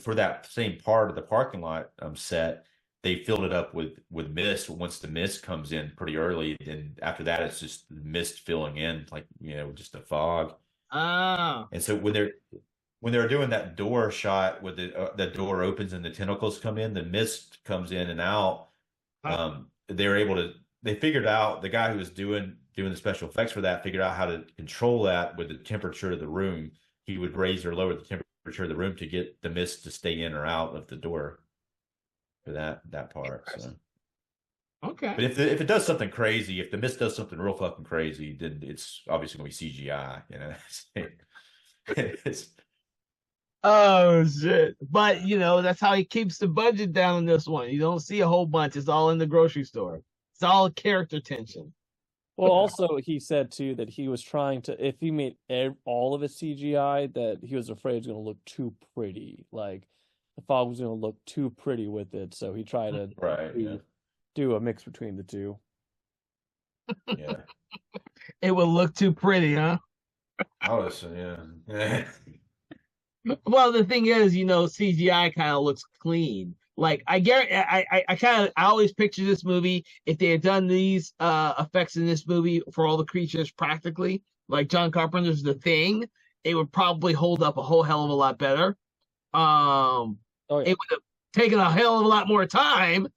for that same part of the parking lot set, they filled it up with mist. Once the mist comes in pretty early, then after that it's just mist filling in, like just a fog. And so when they're doing that door shot with the door opens and the tentacles come in, the mist comes in and out. They figured out, the guy who was doing the special effects for that figured out how to control that with the temperature of the room. He would raise or lower the temperature of the room to get the mist to stay in or out of the door for that part. So. Okay. But if it does something crazy, if the mist does something real fucking crazy, then it's obviously going to be CGI, It's, oh shit! But that's how he keeps the budget down in this one. You don't see a whole bunch. It's all in the grocery store. It's all character tension. Well, also he said too that he was trying to, if he made all of it CGI, that he was afraid it was going to look too pretty. Like the fog was going to look too pretty with it, so he tried to do a mix between the two. Yeah, it would look too pretty, huh? Honestly, yeah. Well, the thing is, CGI kind of looks clean. Like I always picture this movie, if they had done these effects in this movie for all the creatures practically, like John Carpenter's The Thing, it would probably hold up a whole hell of a lot better. It would have taken a hell of a lot more time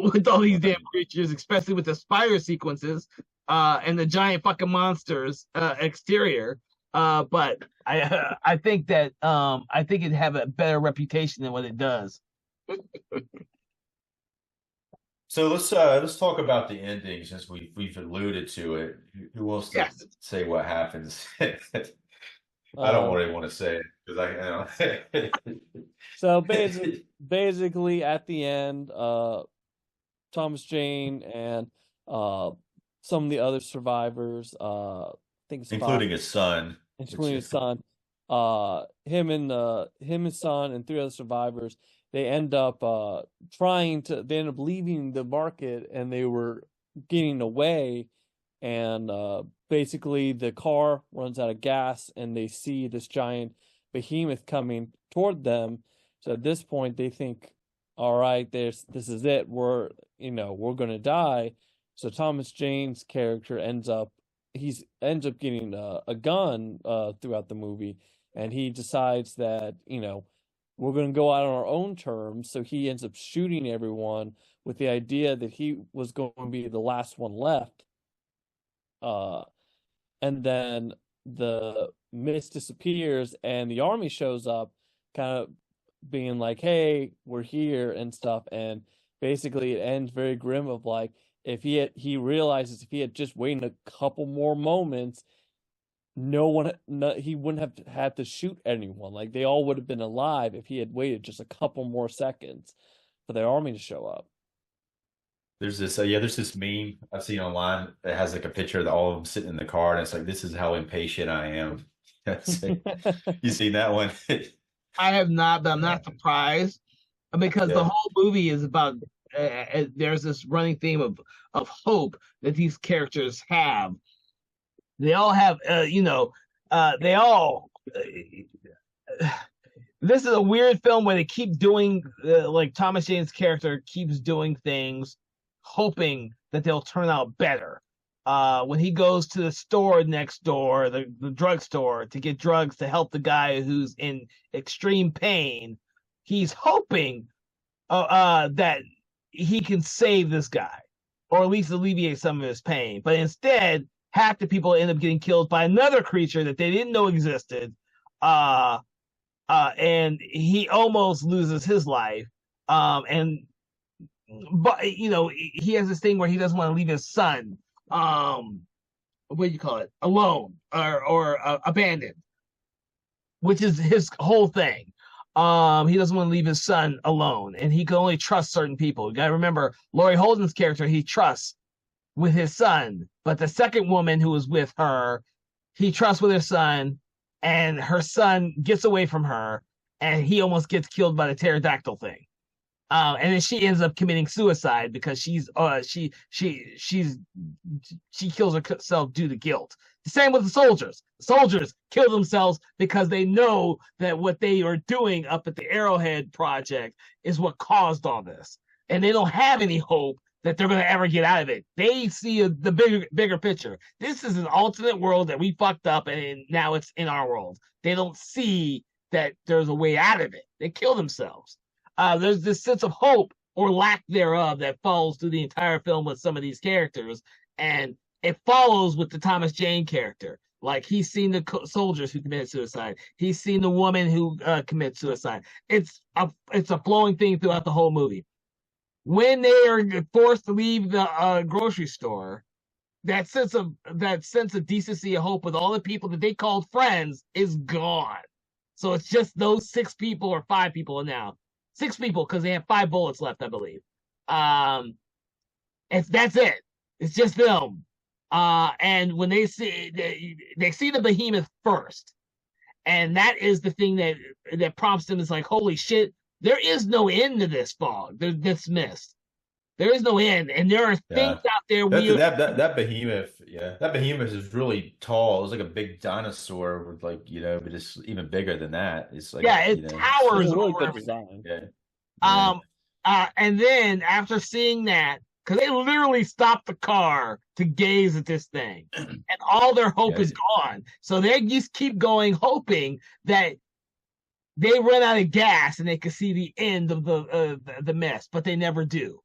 with all these damn creatures, especially with the spider sequences and the giant fucking monsters exterior. But I think that I think it'd have a better reputation than what it does. So let's talk about the ending, since we've alluded to it. Who wants to say what happens? I don't really want to say it because So basically, at the end, Thomas Jane and some of the other survivors, I think it's including his son, him and his son and 3 other survivors, they end up leaving the market, and they were getting away, and basically the car runs out of gas, and they see this giant behemoth coming toward them. So at this point they think, all right, this is it, we're gonna die. So Thomas Jane's character ends up getting a gun throughout the movie, and he decides that we're going to go out on our own terms. So he ends up shooting everyone with the idea that he was going to be the last one left. And then the mist disappears, and the army shows up, kind of being like, hey, we're here and stuff. And basically it ends very grim of like, he realizes if he had just waited a couple more moments, he wouldn't have had to shoot anyone. Like, they all would have been alive if he had waited just a couple more seconds for the army to show up. There's this meme I've seen online that has like a picture of all of them sitting in the car, and it's like, this is how impatient I am. You seen that one? I have not, but I'm not surprised, because the whole movie is about there's this running theme of hope that these characters have. They all have, they all. This is a weird film where they keep doing, like Thomas Jane's character keeps doing things, hoping that they'll turn out better. When he goes to the store next door, the drugstore, to get drugs to help the guy who's in extreme pain, he's hoping that he can save this guy, or at least alleviate some of his pain. But instead, half the people end up getting killed by another creature that they didn't know existed. And he almost loses his life. But he has this thing where he doesn't want to leave his son, what do you call it, alone or abandoned, which is his whole thing. He doesn't want to leave his son alone, and he can only trust certain people. You gotta remember, Laurie Holden's character, he trusts with his son, but the second woman who was with her, he trusts with her son, and her son gets away from her, and he almost gets killed by the pterodactyl thing. And then she ends up committing suicide because she kills herself due to guilt. The same with the soldiers. The soldiers kill themselves because they know that what they are doing up at the Arrowhead Project is what caused all this, and they don't have any hope that they're going to ever get out of it. They see the bigger picture. This is an alternate world that we fucked up, and now it's in our world. They don't see that there's a way out of it. They kill themselves. There's this sense of hope or lack thereof that follows through the entire film with some of these characters, and it follows with the Thomas Jane character. Like, he's seen the soldiers who committed suicide. He's seen the woman who commits suicide. It's a flowing thing throughout the whole movie. When they are forced to leave the grocery store, that sense of decency and hope with all the people that they called friends is gone. So it's just those 6 people or 5 people now. 6 people, because they have 5 bullets left, I believe. That's it. It's just them. And when they see the behemoth first, and that is the thing that prompts them. Is like, holy shit, there is no end to this fog. This mist. There is no end, and there are things out there. That behemoth, that behemoth is really tall. It's like a big dinosaur with, like, but it's even bigger than that. It's like, it towers over everything. And then after seeing that, because they literally stopped the car to gaze at this thing, and all their hope is gone. So they just keep going, hoping that they run out of gas and they can see the end of the mist, but they never do.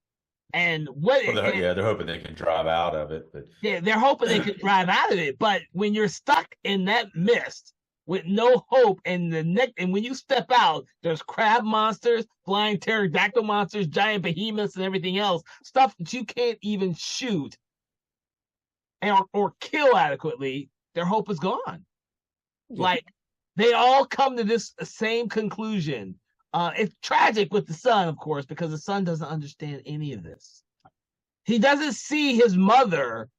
And they're hoping they can drive out of it. But they're hoping they can drive out of it. But when you're stuck in that mist with no hope, and when you step out, there's crab monsters, flying pterodactyl monsters, giant behemoths, and everything else, stuff that you can't even shoot or kill adequately. Their hope is gone. Like, they all come to this same conclusion. It's tragic with the son, of course, because the son doesn't understand any of this. He doesn't see his mother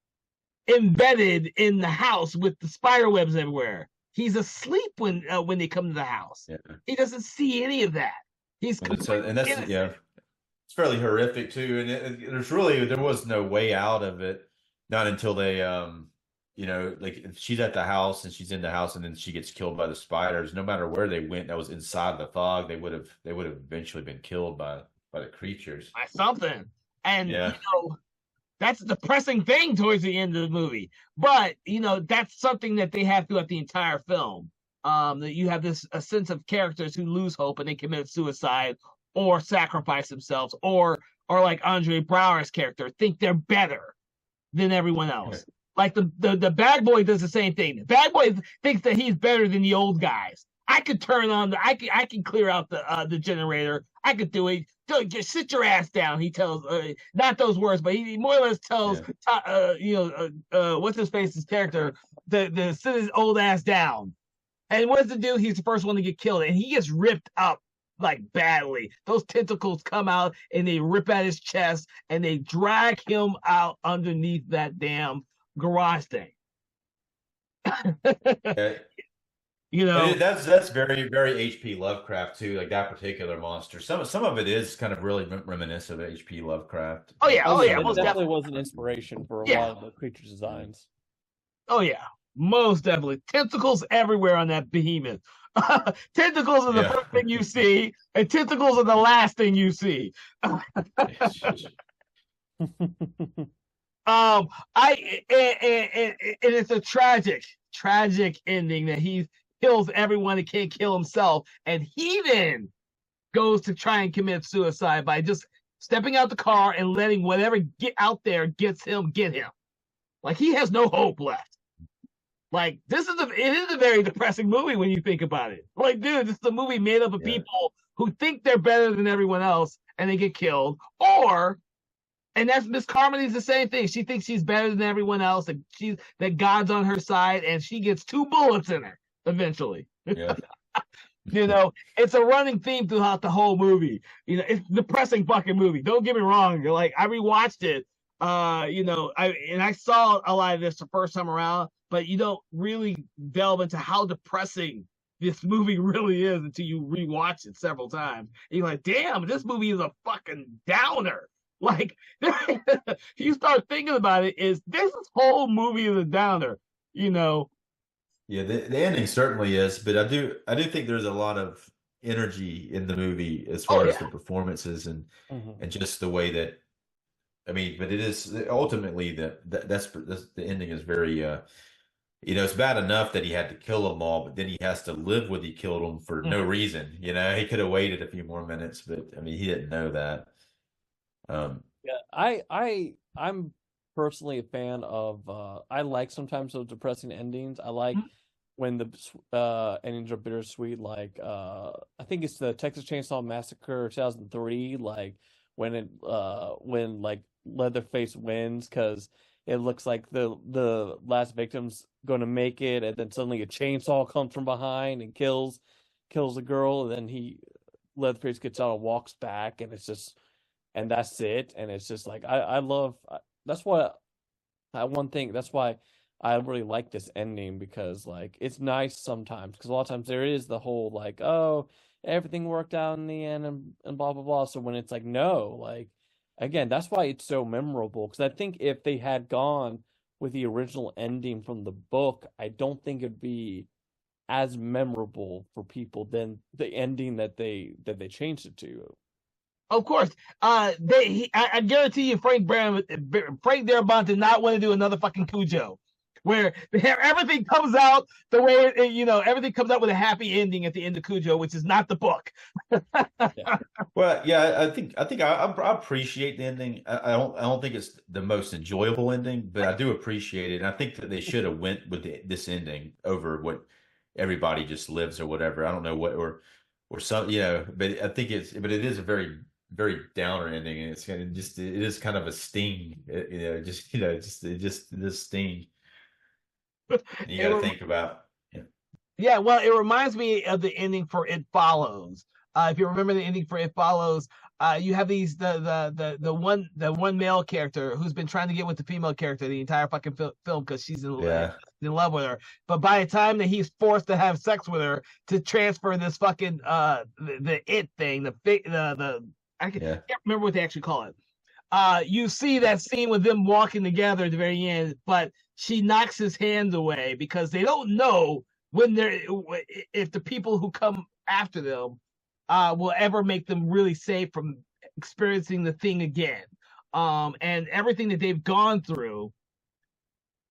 embedded in the house with the spider webs everywhere. He's asleep when they come to the house. Yeah. He doesn't see any of that. He's it's fairly horrific too. And there was no way out of it, not until they like, she's at the house and she's in the house, and then she gets killed by the spiders. No matter where they went, that was inside the fog, they would have eventually been killed by the creatures. By something. And that's a depressing thing towards the end of the movie. But that's something that they have throughout the entire film. That you have a sense of characters who lose hope and they commit suicide or sacrifice themselves, or like Andre Braugher's character, think they're better than everyone else. Like the bad boy does the same thing. The bad boy thinks that he's better than the old guys. I could turn on I can clear out the generator. I could do it. Just sit your ass down. He tells not those words, but he more or less tells what's his face's character to sit his old ass down. And what does it do? He's the first one to get killed, and he gets ripped up like badly. Those tentacles come out and they rip at his chest and they drag him out underneath that damn garage thing. That's very, very H.P. Lovecraft too. Like, that particular monster. Some of it is kind of really reminiscent of H.P. Lovecraft. It definitely was an inspiration for a lot of the creature designs. Oh yeah. Most definitely. Tentacles everywhere on that behemoth. Tentacles are the first thing you see, and tentacles are the last thing you see. And it's a tragic ending that he kills everyone and can't kill himself, and he then goes to try and commit suicide by just stepping out the car and letting whatever get out there get him. Like, he has no hope left. Like, it is a very depressing movie when you think about it. Like, dude, this is a movie made up of people who think they're better than everyone else and they get killed. And that's Miss Carmody's the same thing. She thinks she's better than everyone else, and that God's on her side, and she gets 2 bullets in her eventually. Yeah. It's a running theme throughout the whole movie. It's a depressing fucking movie. Don't get me wrong. Like, I rewatched it. I saw a lot of this the first time around, but you don't really delve into how depressing this movie really is until you rewatch it several times. And you're like, damn, this movie is a fucking downer. Like, you start thinking about it, this whole movie is a downer, Yeah, the ending certainly is, but I do think there's a lot of energy in the movie as far as the performances and just the way that, I mean, but it is ultimately that's the ending is very it's bad enough that he had to kill them all, but then he has to live with he killed them for no reason. He could have waited a few more minutes, but I mean, he didn't know that. I'm personally a fan of I like sometimes those depressing endings. I like when the endings are bittersweet, like I think it's the Texas Chainsaw Massacre 2003, like when like Leatherface wins because it looks like the last victim's going to make it, and then suddenly a chainsaw comes from behind and kills the girl, and then Leatherface gets out and walks back, and it's just, and that's it, and it's just like I love, that's why I really like this ending, because like it's nice sometimes, because a lot of times there is the whole like, oh, everything worked out in the end and blah blah blah. So when it's like, no, like, again, that's why it's so memorable, because I think if they had gone with the original ending from the book, I don't think it'd be as memorable for people than the ending that they changed it to. Of course, I guarantee you, Frank Darabont did not want to do another fucking Cujo, where everything comes out the way everything comes out with a happy ending at the end of Cujo, which is not the book. Well, yeah, I think I appreciate the ending. I don't think it's the most enjoyable ending, but I do appreciate it. And I think that they should have went with this ending over what everybody just lives or whatever. I don't know what or some, but I think it is a very, very downer ending, and it's kind of it is kind of a sting, just this sting. You got to think about. Yeah, well, it reminds me of the ending for It Follows. If you remember the ending for It Follows, you have the one male character who's been trying to get with the female character the entire fucking film because she's in love with her. But by the time that he's forced to have sex with her to transfer this fucking the it thing, I can't remember what they actually call it. You see that scene with them walking together at the very end, but she knocks his hands away because they don't know if the people who come after them will ever make them really safe from experiencing the thing again. And everything that they've gone through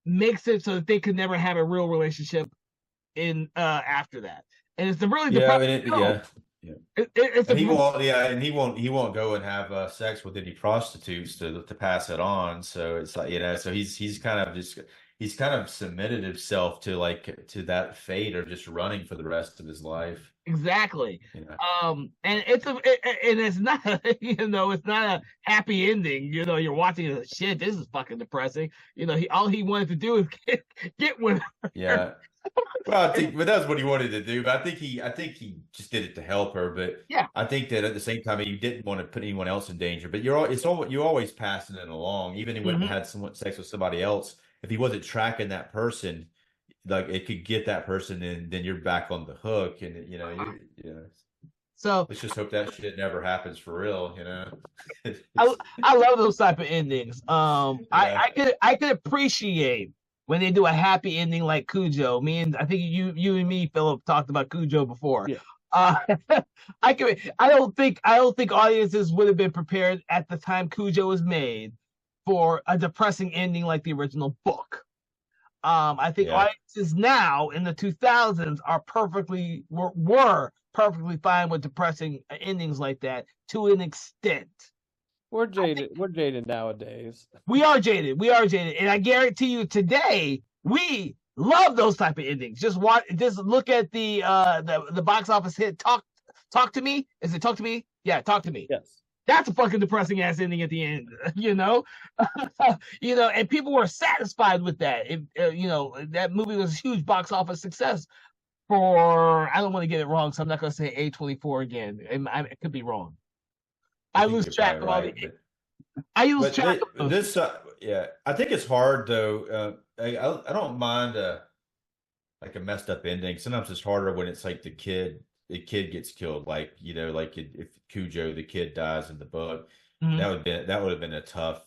makes it so that they could never have a real relationship in after that. And it's a really and he won't go and have sex with any prostitutes to pass it on. So it's like, so he's kind of submitted himself to that fate of just running for the rest of his life. Exactly. And it's not it's not a happy ending. You're watching it, shit, this is fucking depressing. All he wanted to do is get with her. Yeah. Well, but that's what he wanted to do. But I think he just did it to help her. But yeah, I think that at the same time he didn't want to put anyone else in danger. But you're always passing it along. Even if he went and had sex with somebody else, if he wasn't tracking that person, like it could get that person, and then you're back on the hook. And So let's just hope that shit never happens for real. I love those type of endings. I could appreciate when they do a happy ending like Cujo. I think you and me, Philip, talked about Cujo before. Yeah. I don't think audiences would have been prepared at the time Cujo was made for a depressing ending like the original book. I think audiences now in the 2000s were perfectly fine with depressing endings like that to an extent. We're jaded nowadays. We are jaded, and I guarantee you today we love those type of endings. Just look at the box office hit Talk to Me. Is it Talk to Me? Yeah, Talk to Me. Yes. That's a fucking depressing ass ending at the end, you know. And people were satisfied with that. That movie was a huge box office success for, I don't want to get it wrong, so I'm not going to say A24 again. It could be wrong. I lose track of all the. I lose track of this. I think it's hard though. I don't mind like a messed up ending. Sometimes it's harder when it's like the kid gets killed, like if Cujo, the kid dies in the book. Mm-hmm. That would have been a tough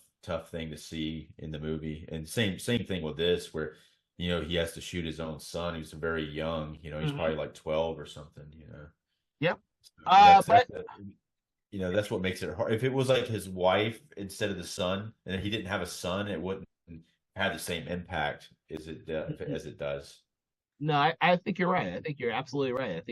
thing to see in the movie. And same thing with this, where he has to shoot his own son, who's very young. He's mm-hmm. probably like 12 or something. Yep. That's what makes it hard. If it was like his wife instead of the son, and he didn't have a son, it wouldn't have the same impact as it does. No, I think you're right. I think you're absolutely right.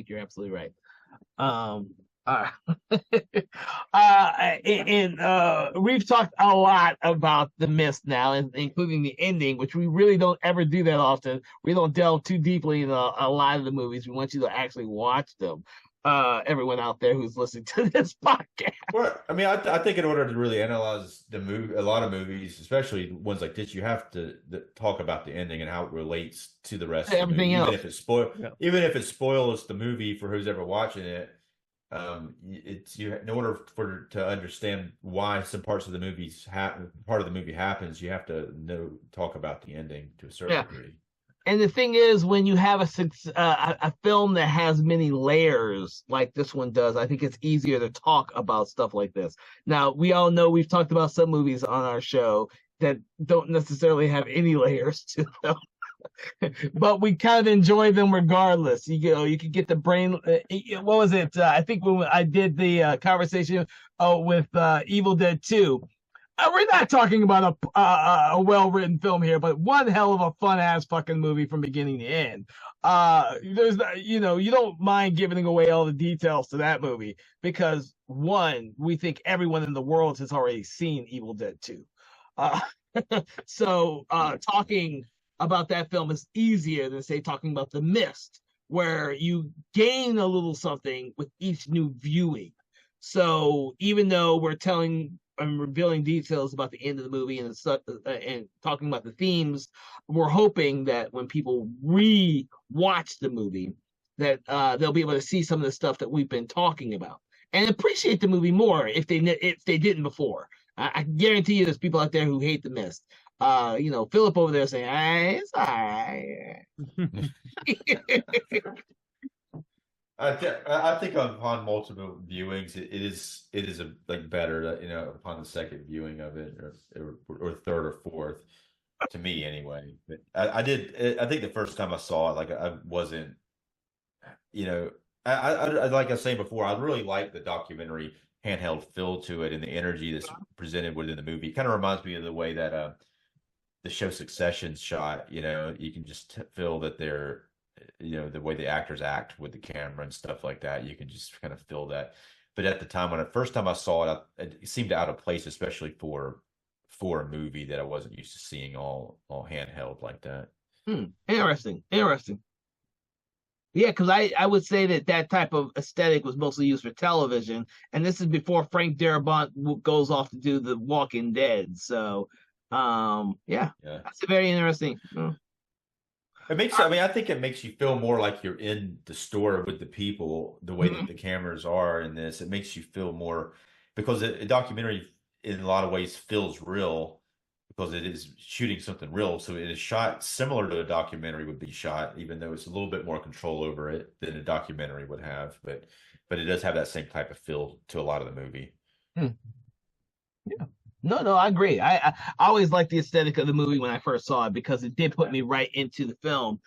We've talked a lot about The Mist now, including the ending, which we really don't ever do that often. We don't delve too deeply into a lot of the movies. We want you to actually watch them. Everyone out there who's listening to this podcast. Well, I mean, I think in order to really analyze a lot of movies, especially ones like this, you have to talk about the ending and how it relates to the rest of everything else. Even if it spoils the movie for who's ever watching it, in order to understand why some parts of the movie happens, you have to talk about the ending to a certain degree. And the thing is, when you have a film that has many layers like this one does, I think it's easier to talk about stuff like this. Now, we all know we've talked about some movies on our show that don't necessarily have any layers to them. But we kind of enjoy them regardless. You could get the brain. What was it? I think when I did the conversation with Evil Dead 2, we're not talking about a well-written film here, but one hell of a fun-ass fucking movie from beginning to end. You don't mind giving away all the details to that movie because, one, we think everyone in the world has already seen Evil Dead 2. So talking about that film is easier than, say, talking about The Mist, where you gain a little something with each new viewing. So even though we're telling and revealing details about the end of the movie and talking about the themes, we're hoping that when people re-watch the movie, that they'll be able to see some of the stuff that we've been talking about and appreciate the movie more if they didn't before. I guarantee you, there's people out there who hate The Mist. Philip over there saying, "It's all right." I think upon multiple viewings, it is better, upon the second viewing of it, or third or fourth, to me anyway. But I think the first time I saw it, like I wasn't, I like I was saying before, I really like the documentary handheld feel to it and the energy that's presented within the movie. It kind of reminds me of the way that the show Succession's shot. You can just feel that they're, the way the actors act with the camera and stuff like that, you can just kind of feel that. But at the time, first time I saw it, it seemed out of place, especially for a movie that I wasn't used to seeing all handheld like that. Interesting. Yeah, because I would say that type of aesthetic was mostly used for television, and this is before Frank Darabont goes off to do The Walking Dead. So, that's very interesting. I think it makes you feel more like you're in the store with the people, the way that the cameras are in this. It makes you feel more, because a documentary in a lot of ways feels real because it is shooting something real. So it is shot similar to a documentary would be shot, even though it's a little bit more control over it than a documentary would have. But it does have that same type of feel to a lot of the movie. Yeah. No, I agree. I always liked the aesthetic of the movie when I first saw it because it did put me right into the film.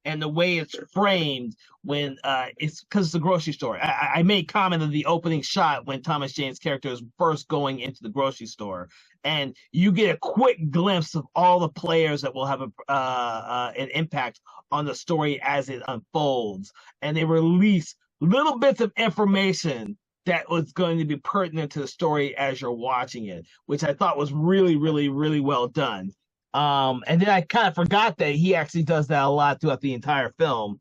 And the way it's framed when it's because it's a grocery store. I made comment of the opening shot when Thomas Jane's character is first going into the grocery store, and you get a quick glimpse of all the players that will have an impact on the story as it unfolds, and they release little bits of information that was going to be pertinent to the story as you're watching it, which I thought was really, really, really well done. And then I kind of forgot that he actually does that a lot throughout the entire film,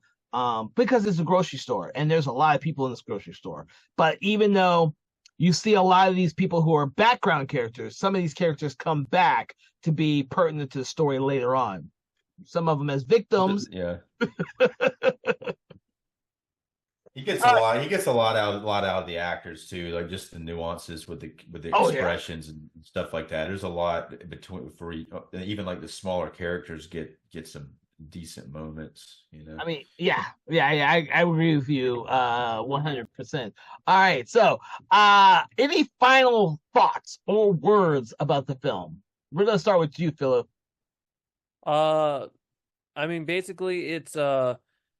because it's a grocery store and there's a lot of people in this grocery store. But even though you see a lot of these people who are background characters, some of these characters come back to be pertinent to the story later on. Some of them as victims. Yeah. He gets a lot. He gets a lot out of the actors too, like just the nuances with the expressions and stuff like that. There's a lot between for even like the smaller characters get some decent moments. You know. I mean, yeah. I agree with you, 100%. All right, so any final thoughts or words about the film? We're gonna start with you, Philip. I mean, basically, it's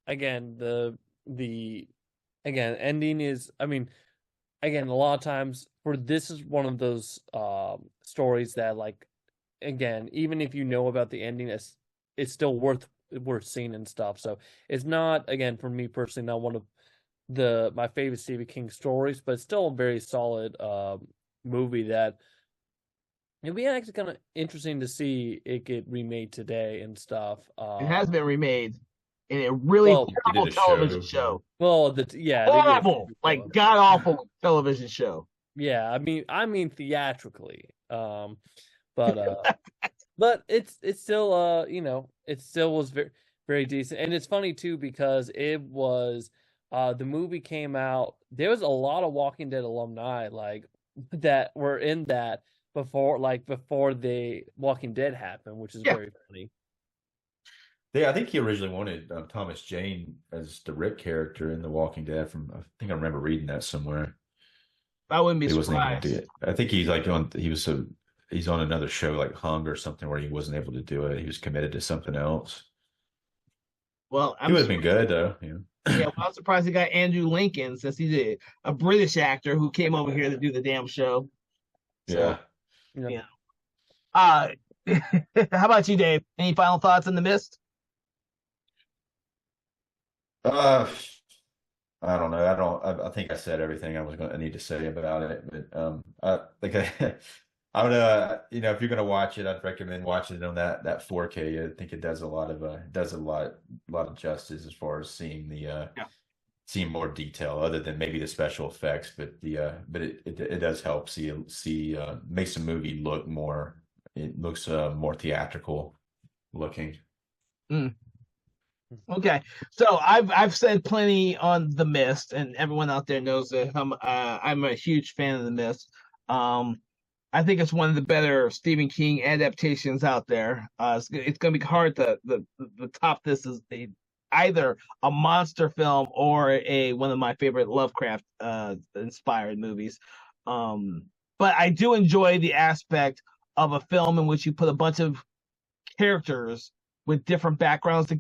again the ending is, I mean, again, a lot of times this is one of those stories that, like, again, even if you know about the ending, it's still worth seeing and stuff. So it's not, again, for me personally, not one of my favorite Stephen King stories, but it's still a very solid movie that it'd be actually kind of interesting to see it get remade today and stuff. It has been remade in a really horrible television show. Well, horrible, like god awful television show. Yeah, I mean theatrically, but but it's still it still was very, very decent, and it's funny too because it was the movie came out. There was a lot of Walking Dead alumni like that were in that before the Walking Dead happened, which is very funny. Yeah, I think he originally wanted Thomas Jane as the Rick character in The Walking Dead. I think I remember reading that somewhere. I wouldn't be surprised. Wasn't able to do it. I think he's like he's on another show like Hung or something where he wasn't able to do it. He was committed to something else. Well, he would have been good though. Yeah. Yeah, well, I'm surprised he got Andrew Lincoln since he's a British actor who came over here to do the damn show. So, yeah. How about you, Dave? Any final thoughts on The Mist? I don't know. I think I said everything I need to say about it. But I would if you're gonna watch it, I'd recommend watching it on that 4K. I think it does a lot of justice as far as seeing seeing more detail other than maybe the special effects. But it does help see makes the movie look more. It looks more theatrical looking. Okay, so I've said plenty on The Mist, and everyone out there knows that I'm a huge fan of The Mist. I think it's one of the better Stephen King adaptations out there. It's going to be hard to top this as either a monster film or one of my favorite Lovecraft inspired movies. But I do enjoy the aspect of a film in which you put a bunch of characters with different backgrounds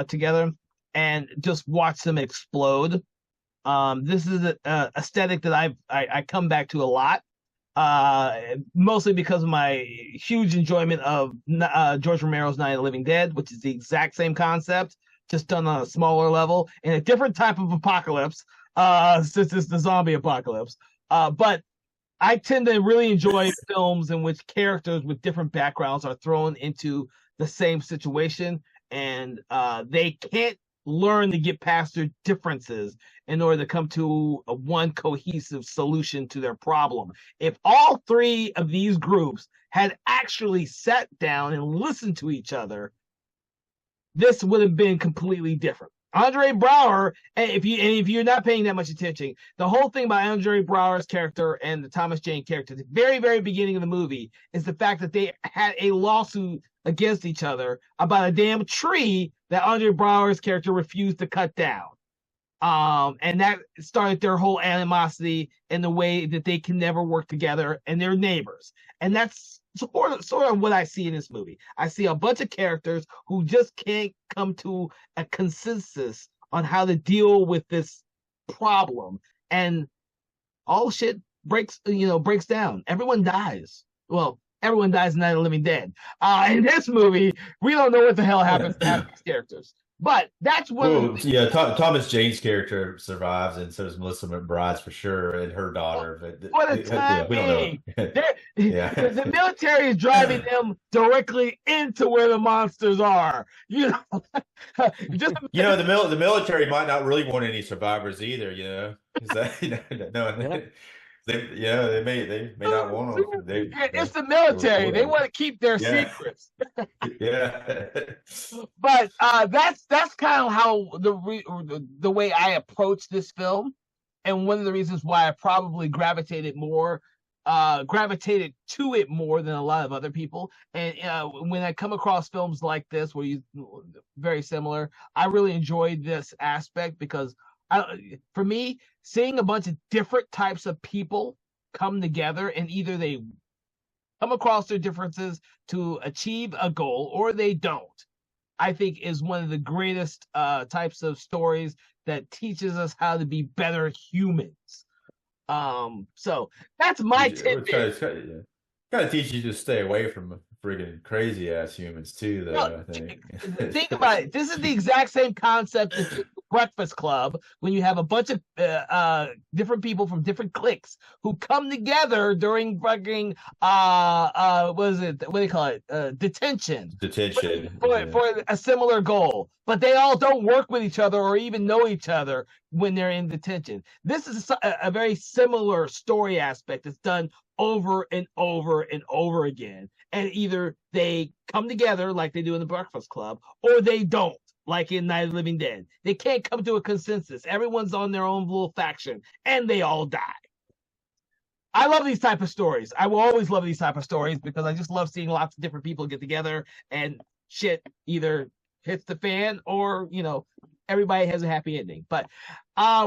together and just watch them explode. This is an aesthetic that I come back to a lot, mostly because of my huge enjoyment of George Romero's Night of the Living Dead, which is the exact same concept, just done on a smaller level in a different type of apocalypse, since it's the zombie apocalypse. But I tend to really enjoy films in which characters with different backgrounds are thrown into the same situation, and they can't learn to get past their differences in order to come to one cohesive solution to their problem. If all three of these groups had actually sat down and listened to each other, this would have been completely different. Andre Braugher, and if you're not paying that much attention, the whole thing about Andre Braugher's character and the Thomas Jane character, the very, very beginning of the movie, is the fact that they had a lawsuit against each other about a damn tree that Andre Braugher's character refused to cut down. And that started their whole animosity and the way that they can never work together, and they're neighbors. And that's sort of what I see in this movie. I see a bunch of characters who just can't come to a consensus on how to deal with this problem, and all shit breaks down. Everyone dies. Well, everyone dies in Night of the Living Dead. In this movie, we don't know what the hell happens to these characters. But that's what. Thomas Jane's character survives, and so does Melissa McBride's for sure, and her daughter. But what a time! We don't know. The military is driving them directly into where the monsters are. The military might not really want any survivors either. They may not want them. It's the military. They want to keep their secrets. But that's kind of how the way I approach this film, and one of the reasons why I probably gravitated to it more than a lot of other people. And when I come across films like this, where very similar, I really enjoyed this aspect because for me, seeing a bunch of different types of people come together and either they come across their differences to achieve a goal or they don't, I think is one of the greatest types of stories that teaches us how to be better humans. So that's my tidbit. Kind of teach you to stay away from friggin' crazy ass humans too, though. I think. Think about it. This is the exact same concept as Breakfast Club, when you have a bunch of different people from different cliques who come together during fucking what do you call it? Detention for a similar goal, but they all don't work with each other or even know each other when they're in detention. This is a very similar story aspect that's done over and over and over again, and either they come together like they do in the Breakfast Club or they don't, like in Night of the Living Dead. They can't come to a consensus. Everyone's on their own little faction and they all die. I love these type of stories. I will always love these type of stories because I just love seeing lots of different people get together and shit either hits the fan or everybody has a happy ending. But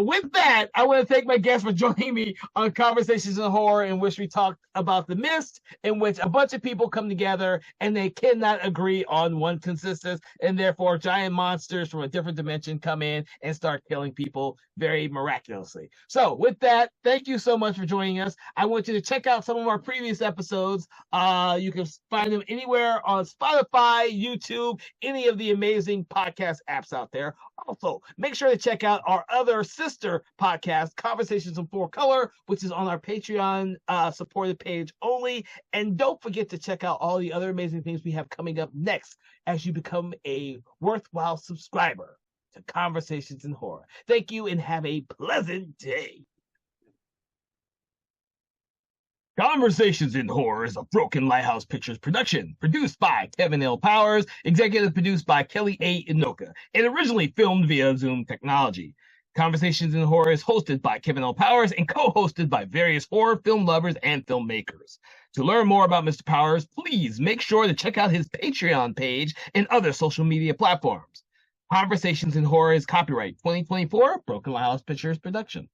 with that, I want to thank my guests for joining me on Conversations in Horror, in which we talked about The Mist, in which a bunch of people come together and they cannot agree on one consensus, and therefore giant monsters from a different dimension come in and start killing people very miraculously. So with that, thank you so much for joining us. I want you to check out some of our previous episodes. You can find them anywhere on Spotify, YouTube, any of the amazing podcast apps out there. Also, make sure to check out our other sister podcast, Conversations in 4Color, which is on our Patreon supported page only. And don't forget to check out all the other amazing things we have coming up next as you become a worthwhile subscriber to Conversations in Horror. Thank you and have a pleasant day. Conversations in Horror is a Broken Lighthouse Pictures production, produced by Kevin L. Powers, executive produced by Kelly A. Inoka, and originally filmed via Zoom technology. Conversations in Horror is hosted by Kevin L. Powers and co-hosted by various horror film lovers and filmmakers. To learn more about Mr. Powers, please make sure to check out his Patreon page and other social media platforms. Conversations in Horror is copyright 2024 Broken Lighthouse Pictures production.